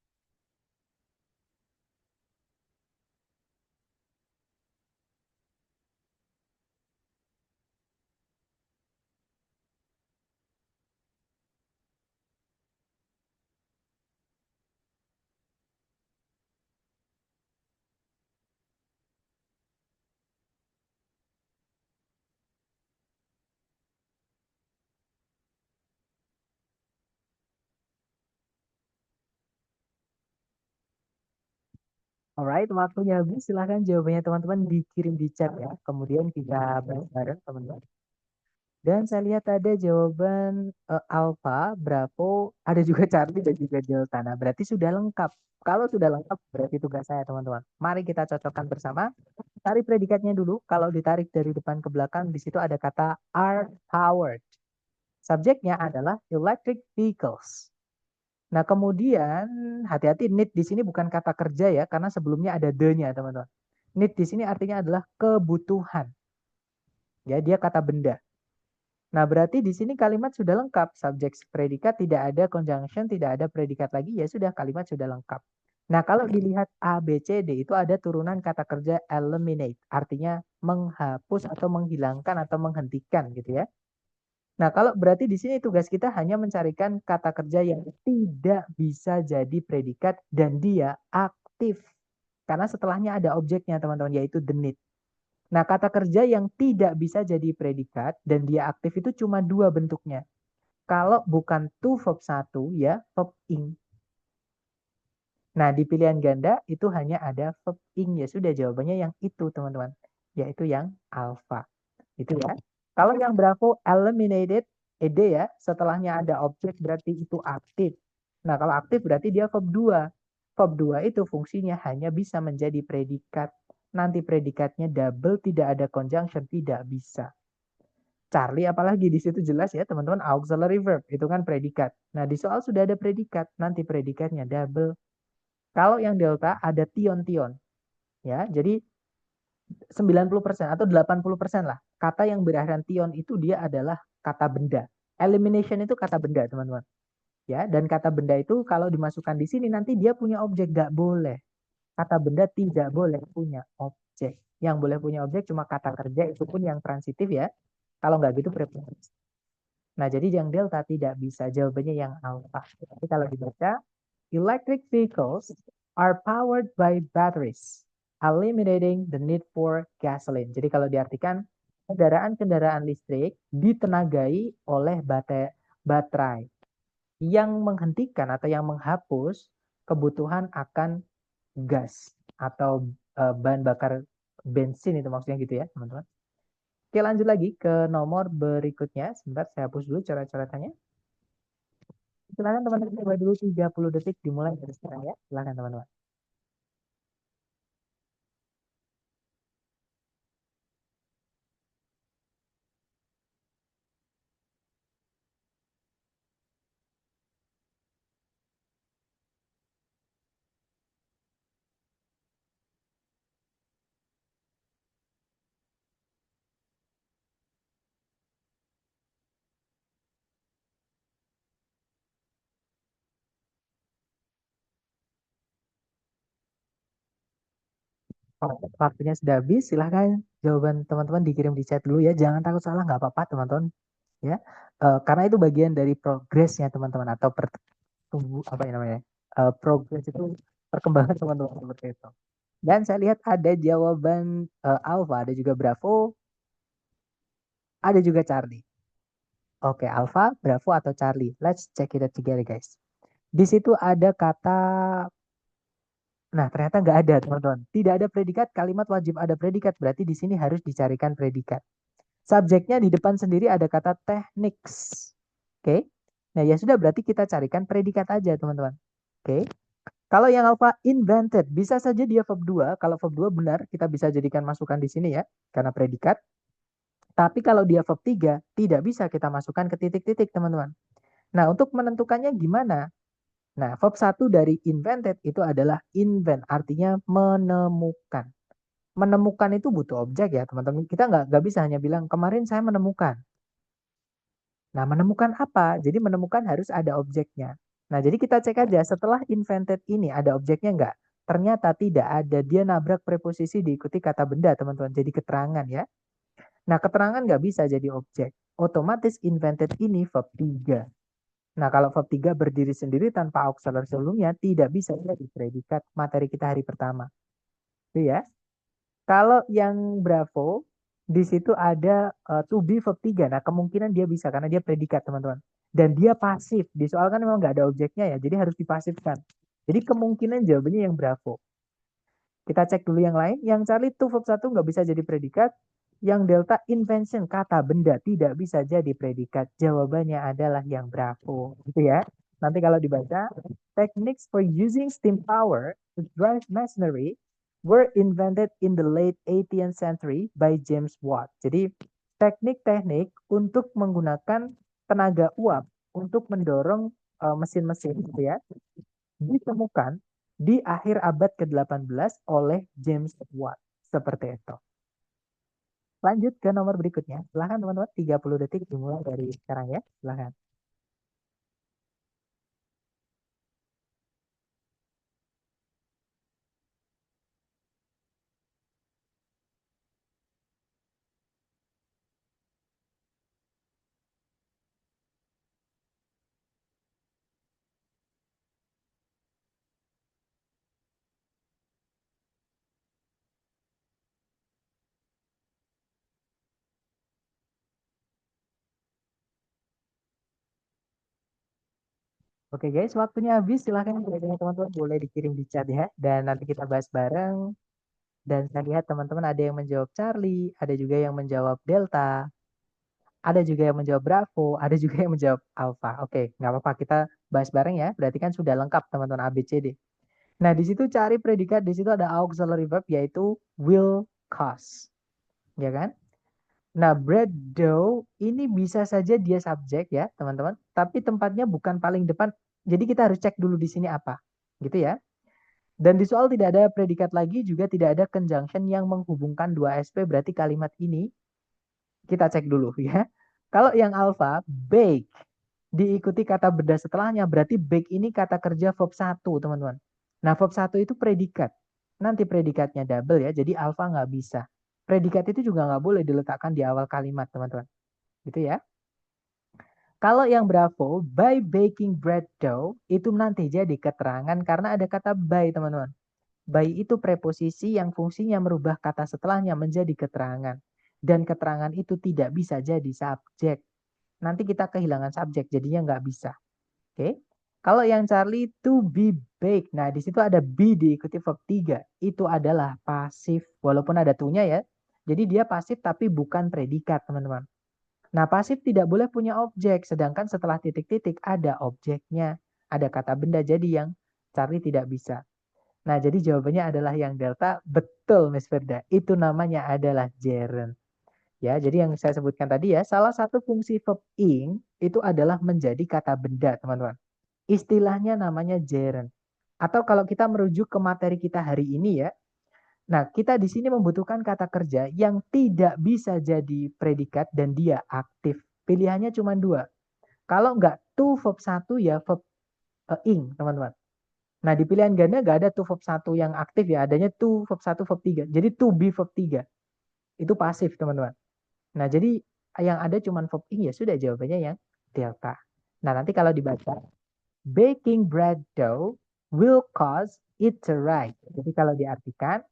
Alright, waktunya habis. Silahkan jawabannya teman-teman dikirim di chat ya. Kemudian kita bahas bareng teman-teman. Dan saya lihat ada jawaban Alpha, Bravo, ada juga Charlie dan juga Delta. Nah, berarti sudah lengkap. Kalau sudah lengkap, berarti tugas saya, teman-teman. Mari kita cocokkan bersama. Tarik predikatnya dulu. Kalau ditarik dari depan ke belakang, di situ ada kata are powered. Subjeknya adalah electric vehicles. Nah, kemudian hati-hati, need di sini bukan kata kerja ya, karena sebelumnya ada the-nya, teman-teman. Need di sini artinya adalah kebutuhan. Ya, dia kata benda. Nah, berarti di sini kalimat sudah lengkap. Subjek predikat, tidak ada conjunction, tidak ada predikat lagi, ya sudah, kalimat sudah lengkap. Nah, kalau dilihat A, B, C, D itu ada turunan kata kerja eliminate, artinya menghapus atau menghilangkan atau menghentikan gitu ya. Nah, kalau berarti di sini tugas kita hanya mencarikan kata kerja yang tidak bisa jadi predikat dan dia aktif. Karena setelahnya ada objeknya, teman-teman, yaitu the need. Nah, kata kerja yang tidak bisa jadi predikat dan dia aktif itu cuma dua bentuknya. Kalau bukan to verb 1 ya, verb ing. Nah, di pilihan ganda itu hanya ada verb ing. Ya sudah, jawabannya yang itu, teman-teman. Yaitu yang alpha. Itu ya. Kalau yang Bravo eliminated, ed ya, setelahnya ada objek berarti itu aktif. Nah, kalau aktif berarti dia verb 2. Verb 2 itu fungsinya hanya bisa menjadi predikat. Nanti predikatnya double, tidak ada conjunction, tidak bisa. Charlie apalagi di situ jelas ya, teman-teman, auxiliary verb, itu kan predikat. Nah, di soal sudah ada predikat, nanti predikatnya double. Kalau yang delta ada tion-tion. Ya, jadi 90% atau 80% lah. Kata yang berakhiran tion itu dia adalah kata benda. Elimination itu kata benda, teman-teman. Ya, dan kata benda itu kalau dimasukkan di sini nanti dia punya objek, nggak boleh. Kata benda tidak boleh punya objek. Yang boleh punya objek cuma kata kerja, itu pun yang transitif ya. Kalau nggak gitu prepositif. Nah, jadi yang delta tidak bisa. Jawabannya yang alpha. Tapi kalau dibaca, electric vehicles are powered by batteries, eliminating the need for gasoline. Jadi kalau diartikan, kendaraan-kendaraan listrik ditenagai oleh baterai yang menghentikan atau yang menghapus kebutuhan akan gas atau bahan bakar bensin, itu maksudnya gitu ya, teman-teman. Oke, lanjut lagi ke nomor berikutnya. Sebentar, saya hapus dulu coret-coretannya. Silakan teman-teman, coba dulu 30 detik dimulai dari sekarang ya. Silakan teman-teman. Oh, waktunya sudah habis. Silahkan jawaban teman-teman dikirim di chat dulu ya. Jangan takut salah, nggak apa-apa teman-teman. Ya, karena itu bagian dari progresnya teman-teman, atau pertumbuh apa ya namanya? Progres itu perkembangan teman-teman seperti itu. Dan saya lihat ada jawaban Alpha, ada juga Bravo, ada juga Charlie. Oke, Alpha, Bravo atau Charlie. Let's check it out together, guys. Di situ ada kata, nah ternyata nggak ada, teman-teman. Tidak ada predikat, kalimat wajib ada predikat. Berarti di sini harus dicarikan predikat. Subjeknya di depan sendiri ada kata techniques. Oke. Nah, ya sudah, berarti kita carikan predikat aja, teman-teman. Oke. Kalau yang alpha invented, bisa saja dia verb 2. Kalau verb 2 benar, kita bisa jadikan masukan di sini ya, karena predikat. Tapi kalau dia verb 3, tidak bisa kita masukkan ke titik-titik, teman-teman. Nah, untuk menentukannya gimana? Nah, verb 1 dari invented itu adalah invent, artinya menemukan. Menemukan itu butuh objek ya, teman-teman. Kita nggak bisa hanya bilang, kemarin saya menemukan. Nah, menemukan apa? Jadi menemukan harus ada objeknya. Nah, jadi kita cek aja setelah invented ini ada objeknya nggak? Ternyata tidak ada. Dia nabrak preposisi diikuti kata benda, teman-teman. Jadi keterangan ya. Nah, keterangan nggak bisa jadi objek. Otomatis invented ini verb 3. Nah, kalau verb 3 berdiri sendiri tanpa auxiliary sebelumnya, tidak bisa jadi predikat materi kita hari pertama. Itu ya. Kalau yang Bravo, di situ ada to be verb 3. Nah, kemungkinan dia bisa karena dia predikat, teman-teman. Dan dia pasif. Di soal kan memang nggak ada objeknya ya, jadi harus dipasifkan. Jadi kemungkinan jawabannya yang Bravo. Kita cek dulu yang lain. Yang Charlie to verb 1 nggak bisa jadi predikat. Yang Delta invention, kata benda, tidak bisa jadi predikat. Jawabannya adalah yang Bravo. Gitu ya. Nanti kalau dibaca, techniques for using steam power to drive machinery were invented in the late 18th century by James Watt. Jadi teknik-teknik untuk menggunakan tenaga uap untuk mendorong mesin-mesin gitu ya, ditemukan di akhir abad ke-18 oleh James Watt. Seperti itu. Lanjut ke nomor berikutnya. Silahkan teman-teman, 30 detik dimulai dari sekarang ya. Silahkan. Oke guys, waktunya habis. Silahkan teman-teman boleh dikirim di chat ya. Dan nanti kita bahas bareng. Dan saya lihat teman-teman ada yang menjawab Charlie, ada juga yang menjawab Delta, ada juga yang menjawab Bravo, ada juga yang menjawab Alpha. Oke, nggak apa-apa, kita bahas bareng ya. Berarti kan sudah lengkap teman-teman ABCD. Nah, di situ cari predikat, di situ ada auxiliary verb yaitu will cause. Ya kan? Nah, bread dough ini bisa saja dia subjek ya, teman-teman. Tapi tempatnya bukan paling depan. Jadi kita harus cek dulu di sini apa. Gitu ya. Dan di soal tidak ada predikat lagi, juga tidak ada conjunction yang menghubungkan dua SP, berarti kalimat ini kita cek dulu ya. Kalau yang alpha, bake, diikuti kata benda setelahnya, berarti bake ini kata kerja verb 1, teman-teman. Nah, verb 1 itu predikat. Nanti predikatnya double ya, jadi alpha nggak bisa. Predikat itu juga nggak boleh diletakkan di awal kalimat, teman-teman. Gitu ya. Kalau yang bravo, by baking bread dough, itu nanti jadi keterangan karena ada kata by, teman-teman. By itu preposisi yang fungsinya merubah kata setelahnya menjadi keterangan. Dan keterangan itu tidak bisa jadi subjek. Nanti kita kehilangan subjek, jadinya nggak bisa. Oke. Kalau yang Charlie, to be baked. Nah, di situ ada be diikuti verb 3. Itu adalah pasif. Walaupun ada to-nya ya. Jadi dia pasif tapi bukan predikat, teman-teman. Nah, pasif tidak boleh punya objek. Sedangkan setelah titik-titik ada objeknya. Ada kata benda, jadi yang Charlie tidak bisa. Nah, jadi jawabannya adalah yang delta. Betul, Miss Firda. Itu namanya adalah gerund. Ya, jadi yang saya sebutkan tadi ya, salah satu fungsi verb ing itu adalah menjadi kata benda, teman-teman. Istilahnya namanya gerund. Atau kalau kita merujuk ke materi kita hari ini ya, nah kita di sini membutuhkan kata kerja yang tidak bisa jadi predikat dan dia aktif. Pilihannya cuma dua. Kalau nggak to verb 1 ya verb ing, teman-teman. Nah, di pilihan ganda nggak ada to verb 1 yang aktif ya, adanya to verb 1 verb 3. Jadi to be verb 3. Itu pasif, teman-teman. Nah, jadi yang ada cuma verb ing ya sudah jawabannya yang delta. Nah, nanti kalau dibaca baking bread dough will cause it to rise. Jadi kalau diartikan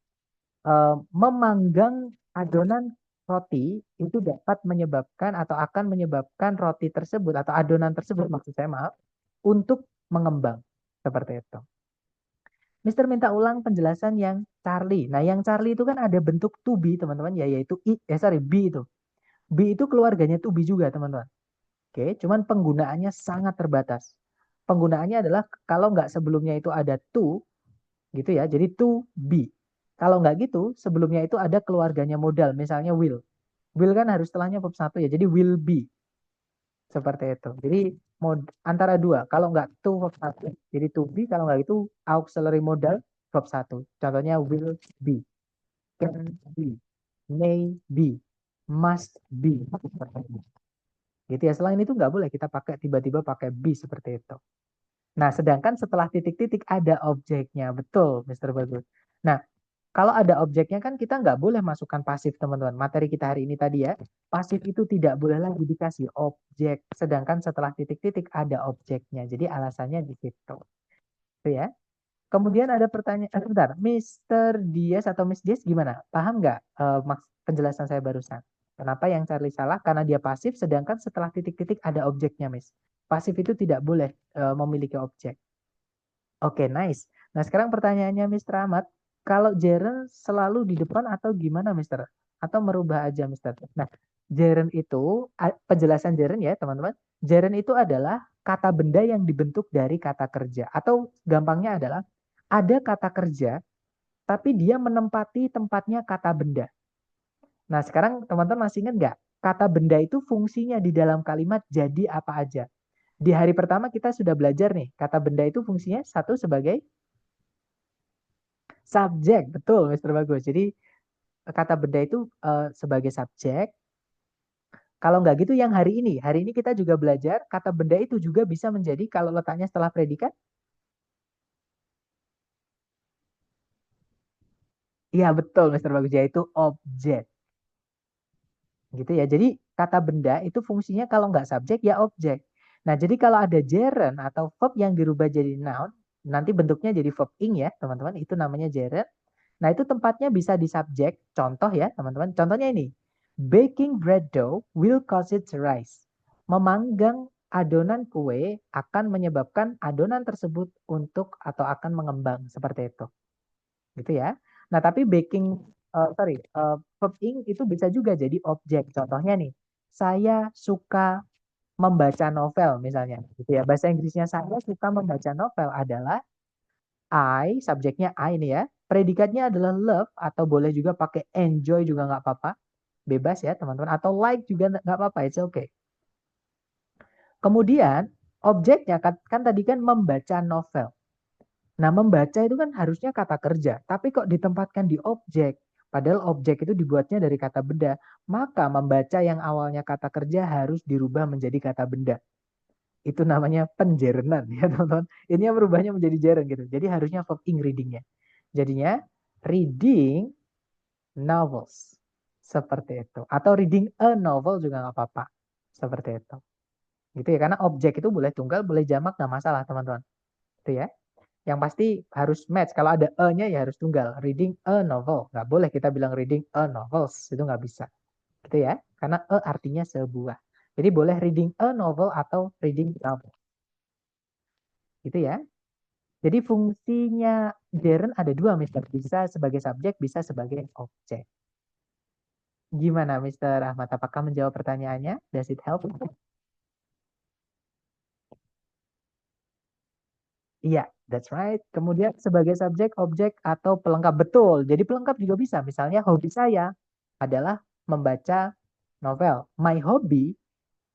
memanggang adonan roti itu dapat menyebabkan atau akan menyebabkan roti tersebut atau adonan tersebut maksud saya maaf untuk mengembang seperti itu. Mister minta ulang penjelasan yang Charlie. Nah, yang Charlie itu kan ada bentuk to be, teman-teman, ya, yaitu B itu. B itu keluarganya to be juga, teman-teman. Oke, cuman penggunaannya sangat terbatas. Penggunaannya adalah kalau nggak sebelumnya itu ada to, gitu ya, jadi to be. Kalau nggak gitu, sebelumnya itu ada keluarganya modal, misalnya will. Will kan harus setelahnya verb 1 ya, jadi will be. Seperti itu. Jadi antara dua. Kalau nggak to verb 1. Jadi to be, kalau nggak itu auxiliary modal verb 1. Contohnya will be, can be, may be, must be. Gitu ya. Selain itu nggak boleh kita pakai tiba-tiba pakai be seperti itu. Nah, sedangkan setelah titik-titik ada objeknya. Betul, Mister Bagus. Nah, kalau ada objeknya kan kita nggak boleh masukkan pasif, teman-teman. Materi kita hari ini tadi ya, pasif itu tidak boleh lagi dikasih objek. Sedangkan setelah titik-titik ada objeknya. Jadi alasannya di situ. Itu ya. Kemudian ada pertanyaan, sebentar, Mister Dias atau Miss Dias gimana? Paham nggak penjelasan saya barusan? Kenapa yang Charlie salah? Karena dia pasif, sedangkan setelah titik-titik ada objeknya, Miss. Pasif itu tidak boleh memiliki objek. Oke, nice. Nah, sekarang pertanyaannya Mr. Ahmad, kalau gerund selalu di depan atau gimana, Mister? Atau merubah aja, Mister? Nah, gerund itu, penjelasan gerund ya, teman-teman. Gerund itu adalah kata benda yang dibentuk dari kata kerja. Atau gampangnya adalah, ada kata kerja, tapi dia menempati tempatnya kata benda. Nah, sekarang teman-teman masih ingat nggak? Kata benda itu fungsinya di dalam kalimat jadi apa aja? Di hari pertama kita sudah belajar nih, kata benda itu fungsinya satu sebagai subjek, betul, Mister Bagus. Jadi kata benda itu sebagai subjek. Kalau nggak gitu yang hari ini kita juga belajar kata benda itu juga bisa menjadi kalau letaknya setelah predikat. Iya betul, Mister Bagus, yaitu objek. Gitu ya. Jadi kata benda itu fungsinya kalau nggak subjek ya objek. Nah, jadi kalau ada gerund atau verb yang dirubah jadi noun, nanti bentuknya jadi verb ing ya, teman-teman. Itu namanya gerund. Nah, itu tempatnya bisa di subjek. Contoh ya, teman-teman. Contohnya ini. Baking bread dough will cause it to rise. Memanggang adonan kue akan menyebabkan adonan tersebut untuk atau akan mengembang seperti itu. Gitu ya. Nah, tapi verb ing itu bisa juga jadi objek. Contohnya nih, saya suka membaca novel misalnya, gitu ya. Bahasa Inggrisnya saya suka membaca novel adalah subjeknya I nih ya. Predikatnya adalah love atau boleh juga pakai enjoy juga nggak apa-apa. Bebas ya teman-teman. Atau like juga nggak apa-apa, it's okay. Kemudian objeknya kan tadi kan membaca novel. Nah, membaca itu kan harusnya kata kerja, tapi kok ditempatkan di objek. Padahal objek itu dibuatnya dari kata benda. Maka membaca yang awalnya kata kerja harus dirubah menjadi kata benda. Itu namanya penjerenan ya teman-teman. Ini yang merubahnya menjadi jeren gitu. Jadi harusnya verb ing readingnya. Jadinya reading novels. Seperti itu. Atau reading a novel juga nggak apa-apa. Seperti itu. Gitu ya. Karena objek itu boleh tunggal, boleh jamak, nggak masalah teman-teman. Itu ya. Yang pasti harus match. Kalau ada e-nya ya harus tunggal. Reading a novel. Nggak boleh kita bilang reading a novels. Itu nggak bisa. Gitu ya. Karena e artinya sebuah. Jadi boleh reading a novel atau reading novel. Gitu ya. Jadi fungsinya gerund ada dua, Mister. Bisa sebagai subjek, bisa sebagai objek. Gimana, Mister Ahmad? Apakah menjawab pertanyaannya? Does it help? Iya, that's right. Kemudian sebagai subjek, objek, atau pelengkap. Betul. Jadi pelengkap juga bisa. Misalnya hobi saya adalah membaca novel. My hobby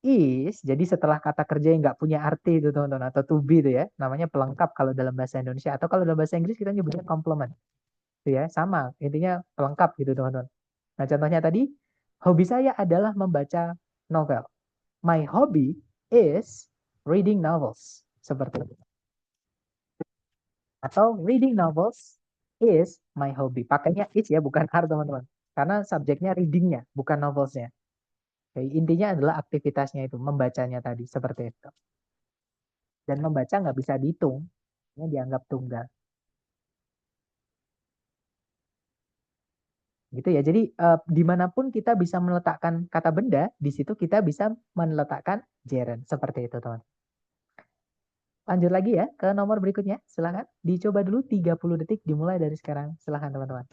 is, jadi setelah kata kerja yang nggak punya arti itu teman-teman, atau to be itu ya, namanya pelengkap kalau dalam bahasa Indonesia. Atau kalau dalam bahasa Inggris kita nyebutnya complement. Itu ya, sama. Intinya pelengkap gitu teman-teman. Nah contohnya tadi, hobi saya adalah membaca novel. My hobby is reading novels. Seperti itu. Atau reading novels is my hobby. Pakainya is ya, bukan are teman-teman. Karena subjeknya readingnya, bukan novelsnya. Jadi intinya adalah aktivitasnya itu, membacanya tadi, seperti itu. Dan membaca nggak bisa dihitung, ini dianggap tunggal. Gitu ya. Jadi dimanapun kita bisa meletakkan kata benda, di situ kita bisa meletakkan gerund. Seperti itu, teman. Lanjut lagi ya ke nomor berikutnya. Silahkan dicoba dulu 30 detik dimulai dari sekarang. Silahkan teman-teman.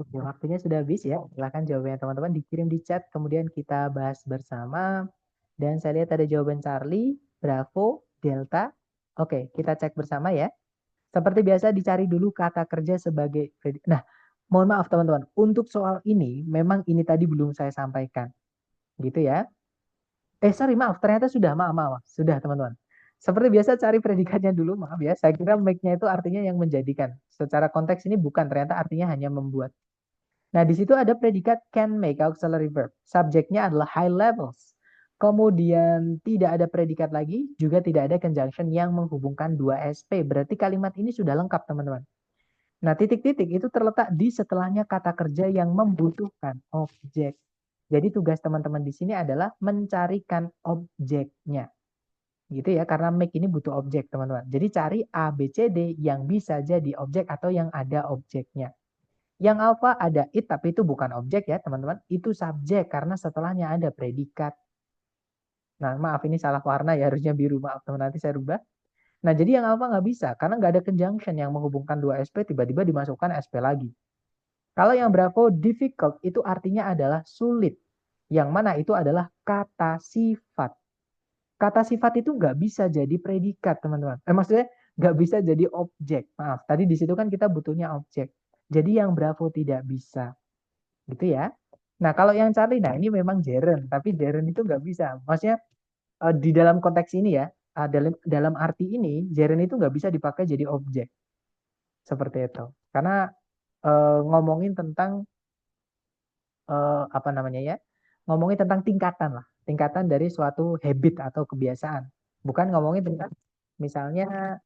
Oke, waktunya sudah habis ya. Silahkan jawabannya teman-teman dikirim di chat, kemudian kita bahas bersama. Dan saya lihat ada jawaban Charlie, Bravo, Delta. Oke, kita cek bersama ya. Seperti biasa dicari dulu kata kerja sebagai. Nah, mohon maaf teman-teman. Untuk soal ini, memang ini tadi belum saya sampaikan. Gitu ya. Sorry, maaf. Ternyata sudah. Maaf, maaf. Sudah teman-teman. Seperti biasa cari predikatnya dulu. Maaf ya. Saya kira make-nya itu artinya yang menjadikan. Secara konteks ini bukan. Ternyata artinya hanya membuat. Nah, di situ ada predikat can make auxiliary verb. Subjeknya adalah high levels. Kemudian tidak ada predikat lagi, juga tidak ada conjunction yang menghubungkan dua SP. Berarti kalimat ini sudah lengkap, teman-teman. Nah, titik-titik itu terletak di setelahnya kata kerja yang membutuhkan objek. Jadi tugas teman-teman di sini adalah mencarikan objeknya. Gitu ya, karena make ini butuh objek, teman-teman. Jadi cari A, B, C, D yang bisa jadi objek atau yang ada objeknya. Yang alpha ada it, tapi itu bukan objek ya teman-teman. Itu subjek karena setelahnya ada predikat. Nah, maaf ini salah warna ya, harusnya biru. Maaf teman, nanti saya rubah. Nah, jadi yang alpha nggak bisa, karena nggak ada conjunction yang menghubungkan dua SP, tiba-tiba dimasukkan SP lagi. Kalau yang bravo difficult, itu artinya adalah sulit. Yang mana itu adalah kata sifat. Kata sifat itu nggak bisa jadi predikat, teman-teman. Maksudnya nggak bisa jadi objek. Maaf, tadi di situ kan kita butuhnya objek. Jadi yang bravo tidak bisa. Gitu ya. Nah, kalau yang Charlie, nah ini memang Jaren. Tapi Jaren itu nggak bisa. Maksudnya di dalam konteks ini ya, dalam arti ini, Jaren itu nggak bisa dipakai jadi objek. Seperti itu. Karena ngomongin tentang apa namanya ya, ngomongin tentang tingkatan lah, tingkatan dari suatu habit atau kebiasaan, bukan ngomongin tentang misalnya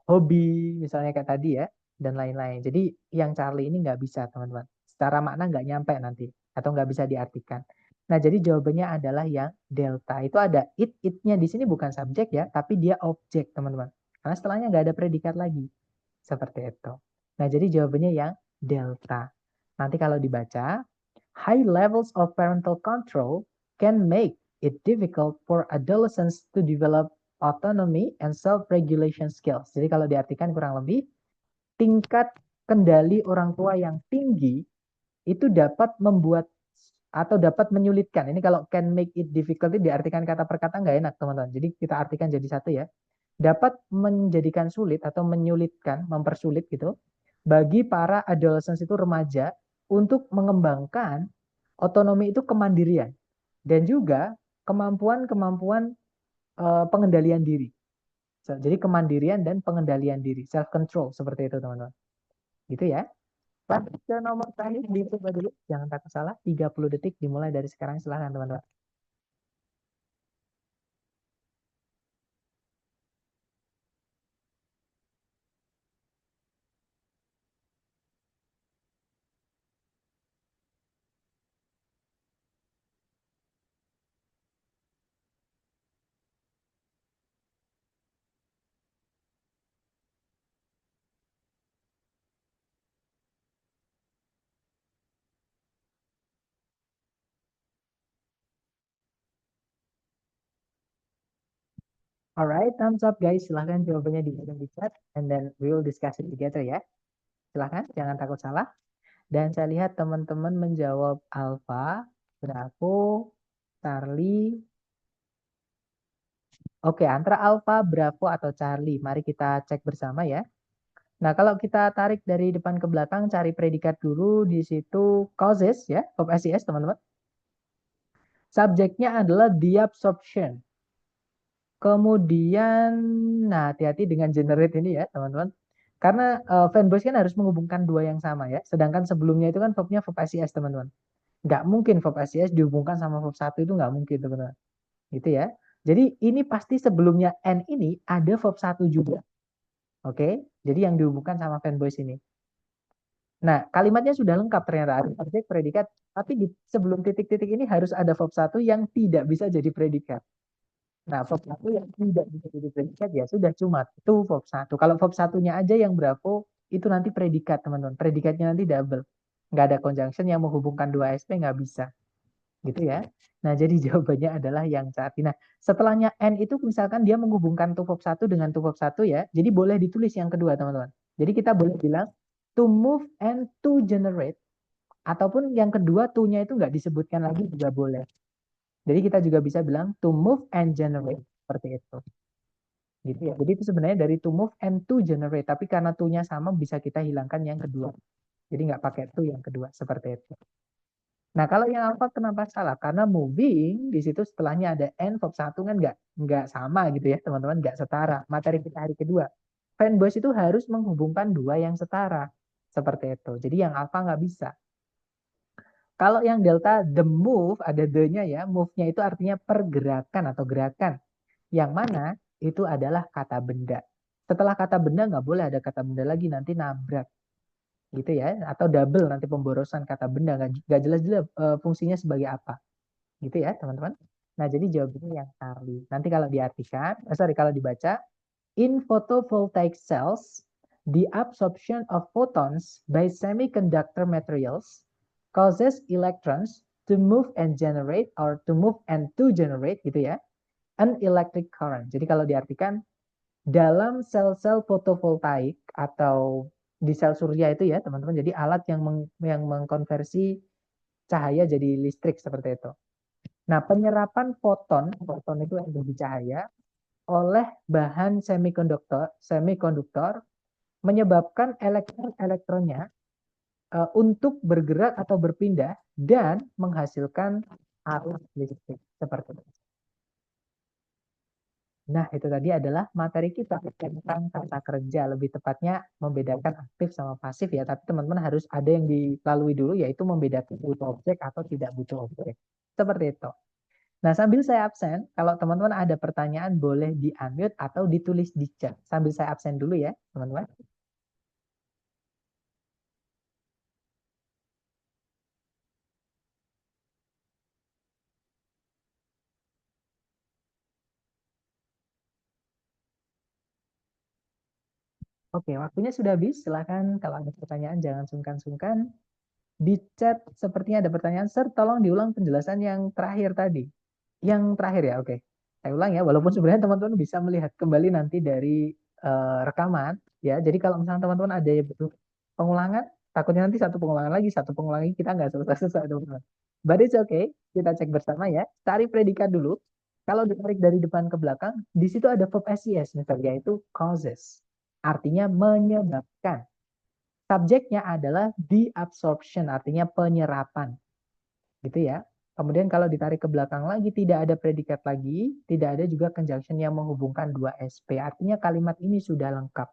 hobi misalnya kayak tadi ya dan lain-lain. Jadi yang Charlie ini nggak bisa teman-teman, secara makna nggak nyampe nanti atau nggak bisa diartikan. Nah jadi jawabannya adalah yang delta. Itu ada it-nya di sini bukan subjek ya, tapi dia objek teman-teman, karena setelahnya nggak ada predikat lagi. Seperti itu. Nah, jadi jawabannya yang delta. Nanti kalau dibaca, high levels of parental control can make it difficult for adolescents to develop autonomy and self-regulation skills. Jadi kalau diartikan kurang lebih, tingkat kendali orang tua yang tinggi itu dapat membuat atau dapat menyulitkan. Ini kalau can make it difficult diartikan kata per kata nggak enak teman-teman. Jadi kita artikan jadi satu ya. Dapat menjadikan sulit atau menyulitkan, mempersulit gitu bagi para adolescents itu remaja untuk mengembangkan otonomi itu kemandirian dan juga kemampuan-kemampuan pengendalian diri. Jadi kemandirian dan pengendalian diri, self control seperti itu teman-teman. Gitu ya. Lanjut ke nomor terakhir dicoba dulu, jangan takut salah. 30 detik dimulai dari sekarang, silahkan teman-teman. Alright, thumbs up guys. Silahkan jawabannya di chat and then we will discuss it together ya. Silahkan, jangan takut salah. Dan saya lihat teman-teman menjawab Alpha, Bravo, Charlie. Oke, antara Alpha, Bravo, atau Charlie. Mari kita cek bersama ya. Nah, kalau kita tarik dari depan ke belakang, cari predikat dulu. Di situ causes ya, verb SES teman-teman. Subjeknya adalah the absorption. Kemudian, nah hati-hati dengan generate ini ya teman-teman. Karena fanboys kan harus menghubungkan dua yang sama ya. Sedangkan sebelumnya itu kan verbnya verb SES teman-teman. Nggak mungkin verb SES dihubungkan sama verb satu, itu nggak mungkin teman-teman. Gitu ya. Jadi ini pasti sebelumnya N ini ada verb satu juga. Oke, jadi yang dihubungkan sama fanboys ini. Nah, kalimatnya sudah lengkap ternyata, ada subjek, predikat, tapi di sebelum titik-titik ini harus ada verb satu yang tidak bisa jadi predikat. Nah, verb satu yang tidak bisa jadi predikat ya sudah cuma itu verb satu. Kalau verb satunya aja yang bravo itu nanti predikat teman-teman. Predikatnya nanti double. Nggak ada conjunction yang menghubungkan dua SP, nggak bisa. Gitu ya. Nah, jadi jawabannya adalah yang saat ini. Nah, setelahnya N itu misalkan dia menghubungkan to verb satu dengan to verb satu ya. Jadi boleh ditulis yang kedua teman-teman. Jadi kita boleh bilang to move and to generate. Ataupun yang kedua to-nya itu nggak disebutkan lagi juga boleh. Jadi kita juga bisa bilang to move and generate. Seperti itu. Gitu ya. Jadi itu sebenarnya dari to move and to generate. Tapi karena to-nya sama bisa kita hilangkan yang kedua. Jadi nggak pakai to yang kedua. Seperti itu. Nah, kalau yang alpha kenapa salah? Karena moving di situ setelahnya ada n verb satu kan nggak sama gitu ya, teman-teman, nggak setara. Materi kita hari kedua. Fanboys itu harus menghubungkan dua yang setara. Seperti itu. Jadi yang alpha nggak bisa. Kalau yang delta, the move, ada the-nya ya. Move-nya itu artinya pergerakan atau gerakan. Yang mana itu adalah kata benda. Setelah kata benda nggak boleh ada kata benda lagi, nanti nabrak. Gitu ya. Atau double, nanti pemborosan kata benda. Nggak jelas-jelas fungsinya sebagai apa. Gitu ya teman-teman. Nah jadi jawabannya yang Charlie. Nanti kalau diartikan, kalau dibaca, in photovoltaic cells, the absorption of photons by semiconductor materials causes electrons to move and generate or to move and to generate gitu ya, an electric current. Jadi kalau diartikan dalam sel-sel fotovoltaik atau di sel surya itu ya teman-teman, jadi alat yang mengkonversi cahaya jadi listrik seperti itu. Nah, penyerapan foton itu energi cahaya oleh bahan semikonduktor menyebabkan elektronnya untuk bergerak atau berpindah dan menghasilkan arus listrik seperti itu. Nah, itu tadi adalah materi kita tentang kata kerja, lebih tepatnya membedakan aktif sama pasif ya, tapi teman-teman harus ada yang dilalui dulu, yaitu membedakan butuh objek atau tidak butuh objek. Seperti itu. Nah, sambil saya absen, kalau teman-teman ada pertanyaan boleh di-unmute atau ditulis di chat. Sambil saya absen dulu ya, teman-teman. Oke, waktunya sudah habis. Silahkan kalau ada pertanyaan jangan sungkan-sungkan. Di chat sepertinya ada pertanyaan. Sir, tolong diulang penjelasan yang terakhir tadi. Yang terakhir ya, oke. Saya ulang ya, walaupun sebenarnya teman-teman bisa melihat kembali nanti dari rekaman. Ya, jadi kalau misalnya teman-teman ada yang butuh pengulangan, takutnya nanti satu pengulangan lagi, satu pengulangan lagi, kita nggak selesai-selesai, teman-teman. But it's okay, kita cek bersama ya. Cari predikat dulu. Kalau ditarik dari depan ke belakang, di situ ada verb SES, misalnya, yaitu causes. Artinya menyebabkan. Subjeknya adalah deabsorption, artinya penyerapan. Gitu ya. Kemudian kalau ditarik ke belakang lagi, tidak ada predikat lagi, tidak ada juga conjunction yang menghubungkan dua SP. Artinya kalimat ini sudah lengkap.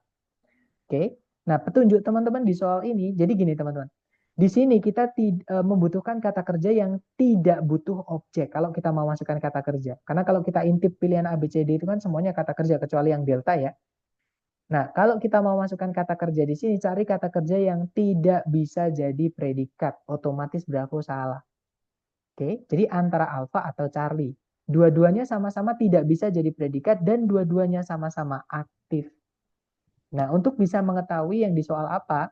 Oke. Nah, petunjuk teman-teman di soal ini, jadi gini teman-teman. Di sini kita membutuhkan kata kerja yang tidak butuh objek kalau kita mau masukkan kata kerja. Karena kalau kita intip pilihan A, B, C, D itu kan semuanya kata kerja, kecuali yang delta ya. Nah, kalau kita mau masukkan kata kerja di sini, cari kata kerja yang tidak bisa jadi predikat. Otomatis Bravo salah. Oke, jadi antara alfa atau Charlie. Dua-duanya sama-sama tidak bisa jadi predikat dan dua-duanya sama-sama aktif. Nah, untuk bisa mengetahui yang di soal apa,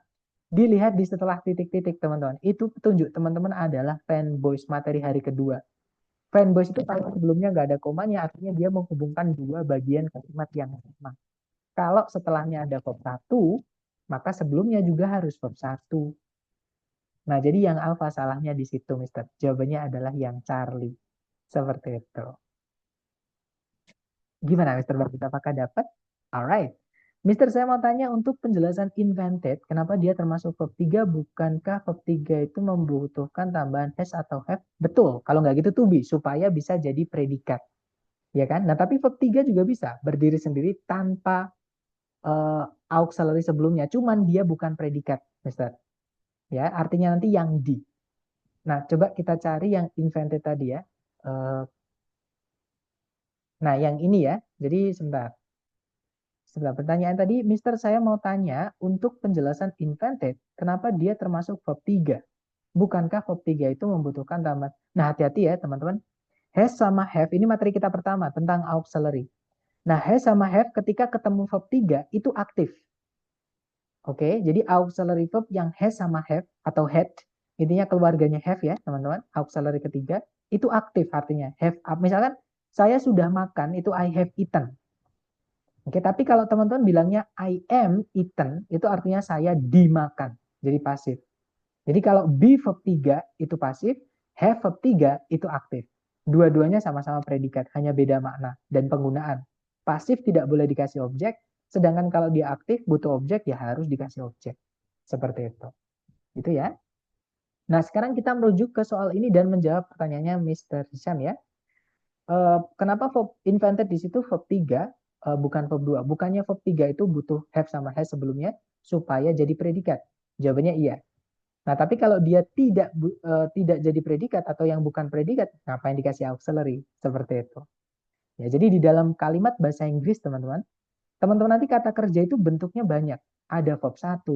dilihat di setelah titik-titik teman-teman. Itu petunjuk teman-teman adalah fanboys materi hari kedua. Fanboys itu kalau sebelumnya nggak ada komanya, artinya dia menghubungkan dua bagian kalimat yang sama. Kalau setelahnya ada verb 1, maka sebelumnya juga harus verb 1. Nah, jadi yang alfa salahnya di situ, Mister. Jawabannya adalah yang Charlie. Seperti itu. Gimana, Mister Bagit? Apakah dapat? Alright. Mister, saya mau tanya untuk penjelasan invented, kenapa dia termasuk verb 3, bukankah verb 3 itu membutuhkan tambahan has atau have? Betul, kalau nggak gitu to be, supaya bisa jadi predikat. Ya kan? Nah, tapi verb 3 juga bisa berdiri sendiri tanpa auxiliary sebelumnya, cuman dia bukan predikat, Mister. Ya, artinya nanti yang di. Nah, coba kita cari yang invented tadi ya. Nah, yang ini ya. Jadi sebentar. Sebentar, pertanyaan tadi, Mister, saya mau tanya untuk penjelasan invented, kenapa dia termasuk verb 3? Bukankah verb 3 itu membutuhkan tambahan? Nah, hati-hati ya, teman-teman. Has sama have, ini materi kita pertama tentang auxiliary. Nah, has sama have ketika ketemu verb 3 itu aktif. Oke, jadi auxiliary verb yang has sama have atau had, intinya keluarganya have ya, teman-teman. Auxiliary ketiga itu aktif artinya have. Misalkan saya sudah makan itu I have eaten. Oke, tapi kalau teman-teman bilangnya I am eaten, itu artinya saya dimakan. Jadi pasif. Jadi kalau be verb 3 itu pasif, have verb 3 itu aktif. Dua-duanya sama-sama predikat, hanya beda makna dan penggunaan. Pasif tidak boleh dikasih objek, sedangkan kalau dia aktif butuh objek ya harus dikasih objek. Seperti itu. Itu ya. Nah, sekarang kita merujuk ke soal ini dan menjawab pertanyaannya Mr. Hisham ya. Kenapa verb invented di situ verb 3 bukan verb 2? Bukannya verb 3 itu butuh have sama has sebelumnya supaya jadi predikat? Jawabannya iya. Nah, tapi kalau dia tidak jadi predikat atau yang bukan predikat, ngapain dikasih auxiliary? Seperti itu. Ya, jadi di dalam kalimat bahasa Inggris, teman-teman, teman-teman nanti kata kerja itu bentuknya banyak. Ada verb 1,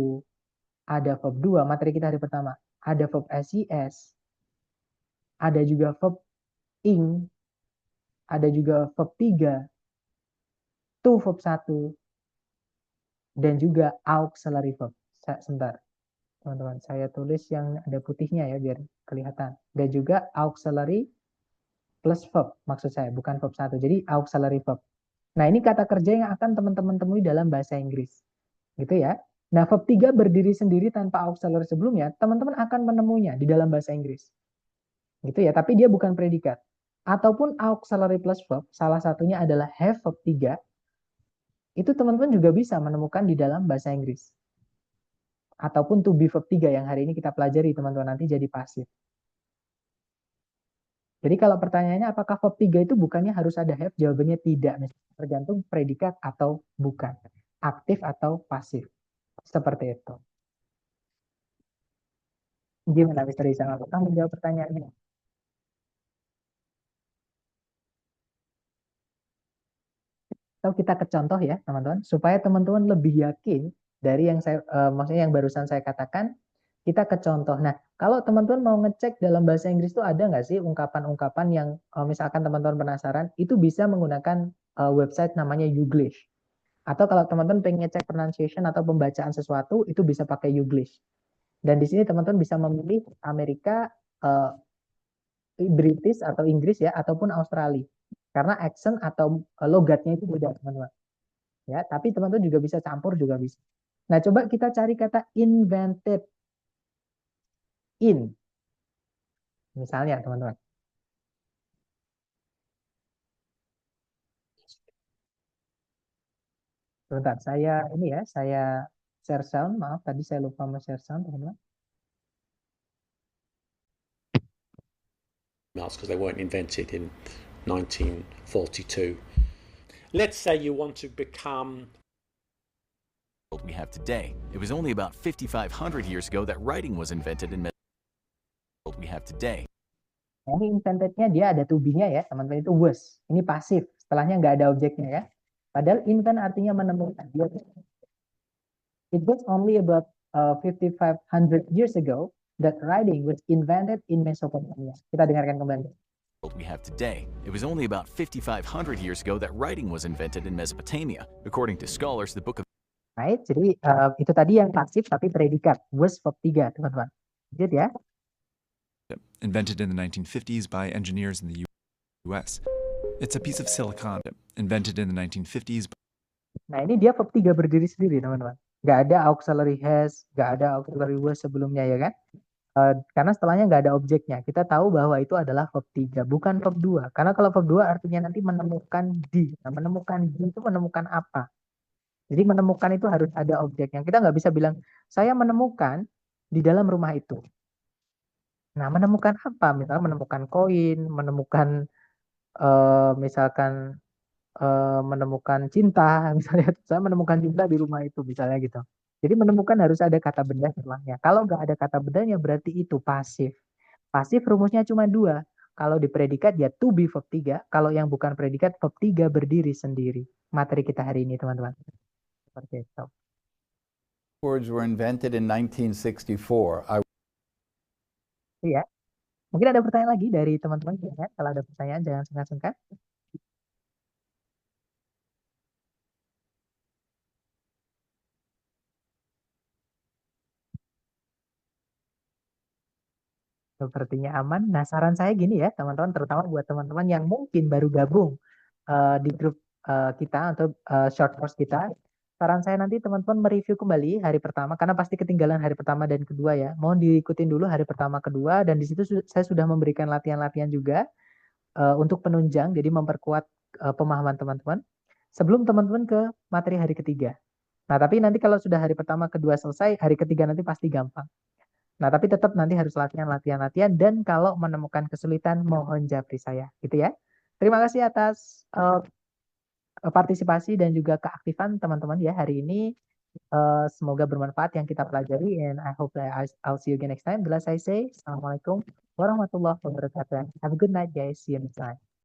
ada verb 2, materi kita hari pertama. Ada verb SES, ada juga verb ing, ada juga verb 3, to verb 1, dan juga auxiliary verb. Sebentar. teman-teman. Saya tulis yang ada putihnya ya biar kelihatan. Dan juga auxiliary plus verb maksud saya, bukan verb satu. Jadi auxiliary verb. Nah, ini kata kerja yang akan teman-teman temui dalam bahasa Inggris. Gitu ya. Nah, verb 3 berdiri sendiri tanpa auxiliary sebelumnya, teman-teman akan menemunya di dalam bahasa Inggris. Gitu ya, tapi dia bukan predikat. Ataupun auxiliary plus verb, salah satunya adalah have verb 3, itu teman-teman juga bisa menemukan di dalam bahasa Inggris. Ataupun to be verb 3 yang hari ini kita pelajari teman-teman nanti jadi pasif. Jadi kalau pertanyaannya apakah verb 3 itu bukannya harus ada have, jawabannya tidak. Tergantung predikat atau bukan. Aktif atau pasif. Seperti itu. Gimana Mr. Rizal? Apakah menjawab pertanyaannya? Atau kita ke contoh ya teman-teman, supaya teman-teman lebih yakin dari yang saya, maksudnya yang barusan saya katakan, kita ke contoh. Nah, kalau teman-teman mau ngecek dalam bahasa Inggris itu ada nggak sih ungkapan-ungkapan yang misalkan teman-teman penasaran, itu bisa menggunakan website namanya Youglish. Atau kalau teman-teman pengen ngecek pronunciation atau pembacaan sesuatu, itu bisa pakai Youglish. Dan di sini teman-teman bisa memilih Amerika, British atau Inggris ya, ataupun Australia. Karena accent atau logatnya itu beda teman-teman. Ya, tapi teman-teman juga bisa campur juga bisa. Nah, coba kita cari kata invented in. Misalnya, teman-teman. Sebentar, saya ini ya, saya share sound. Maaf, tadi saya lupa share sound, teman-teman. Because they weren't invented in 1942. Let's say you want to become we have today. It was only about 5,500 years ago that writing was invented in we have today. Nah, ini inventednya dia ada to be-nya ya, teman-teman, itu was. Ini pasif, setelahnya nggak ada objeknya ya. Padahal invent artinya menemukan. It was only about 5,500 years ago that writing was invented in Mesopotamia. Kita dengarkan kembali. We have today. It was only about 5,500 years ago that writing was invented in Mesopotamia. According to scholars, the book of Right, jadi itu tadi yang pasif tapi predikat. Was verb 3, teman-teman. Lanjut ya. Invented in the 1950s by engineers in the US. It's a piece of silicon invented in the 1950s. Nah, ini dia verb 3 berdiri sendiri, teman-teman. Nggak ada auxiliary has, nggak ada auxiliary was sebelumnya ya kan? Karena setelahnya nggak ada objeknya. Kita tahu bahwa itu adalah verb 3, bukan verb 2. Karena kalau verb 2 artinya nanti menemukan di. Nah, menemukan di itu menemukan apa? Jadi menemukan itu harus ada objeknya. Kita nggak bisa bilang, saya menemukan di dalam rumah itu. Nah, menemukan apa? Misalnya menemukan koin, menemukan misalkan menemukan cinta, misalnya saya menemukan cinta di rumah itu, misalnya gitu. Jadi menemukan harus ada kata benda setelahnya. Kalau nggak ada kata bendanya berarti itu pasif. Pasif rumusnya cuma 2. Kalau di predikat ya to be verb 3. Kalau yang bukan predikat verb 3 berdiri sendiri. Materi kita hari ini teman-teman. Seperti itu. Words were invented in 1964. Iya. Mungkin ada pertanyaan lagi dari teman-teman. Kalau ada pertanyaan jangan sungkan-sungkan. Sepertinya aman. Nah, saran saya gini ya, teman-teman, terutama buat teman-teman yang mungkin baru gabung di grup kita atau short course kita. Saran saya nanti teman-teman mereview kembali hari pertama, karena pasti ketinggalan hari pertama dan kedua ya. Mohon diikutin dulu hari pertama, kedua, dan di situ saya sudah memberikan latihan-latihan juga untuk penunjang, jadi memperkuat pemahaman teman-teman. Sebelum teman-teman ke materi hari ketiga. Nah, tapi nanti kalau sudah hari pertama, kedua selesai, hari ketiga nanti pasti gampang. Nah, tapi tetap nanti harus latihan, dan kalau menemukan kesulitan, mohon japri saya. Gitu ya. Terima kasih atas partisipasi dan juga keaktifan teman-teman ya hari ini. Semoga bermanfaat yang kita pelajari, and I hope that I'll see you again next time. Bila saya say, Assalamualaikum warahmatullahi wabarakatuh. Have a good night guys. See you next time.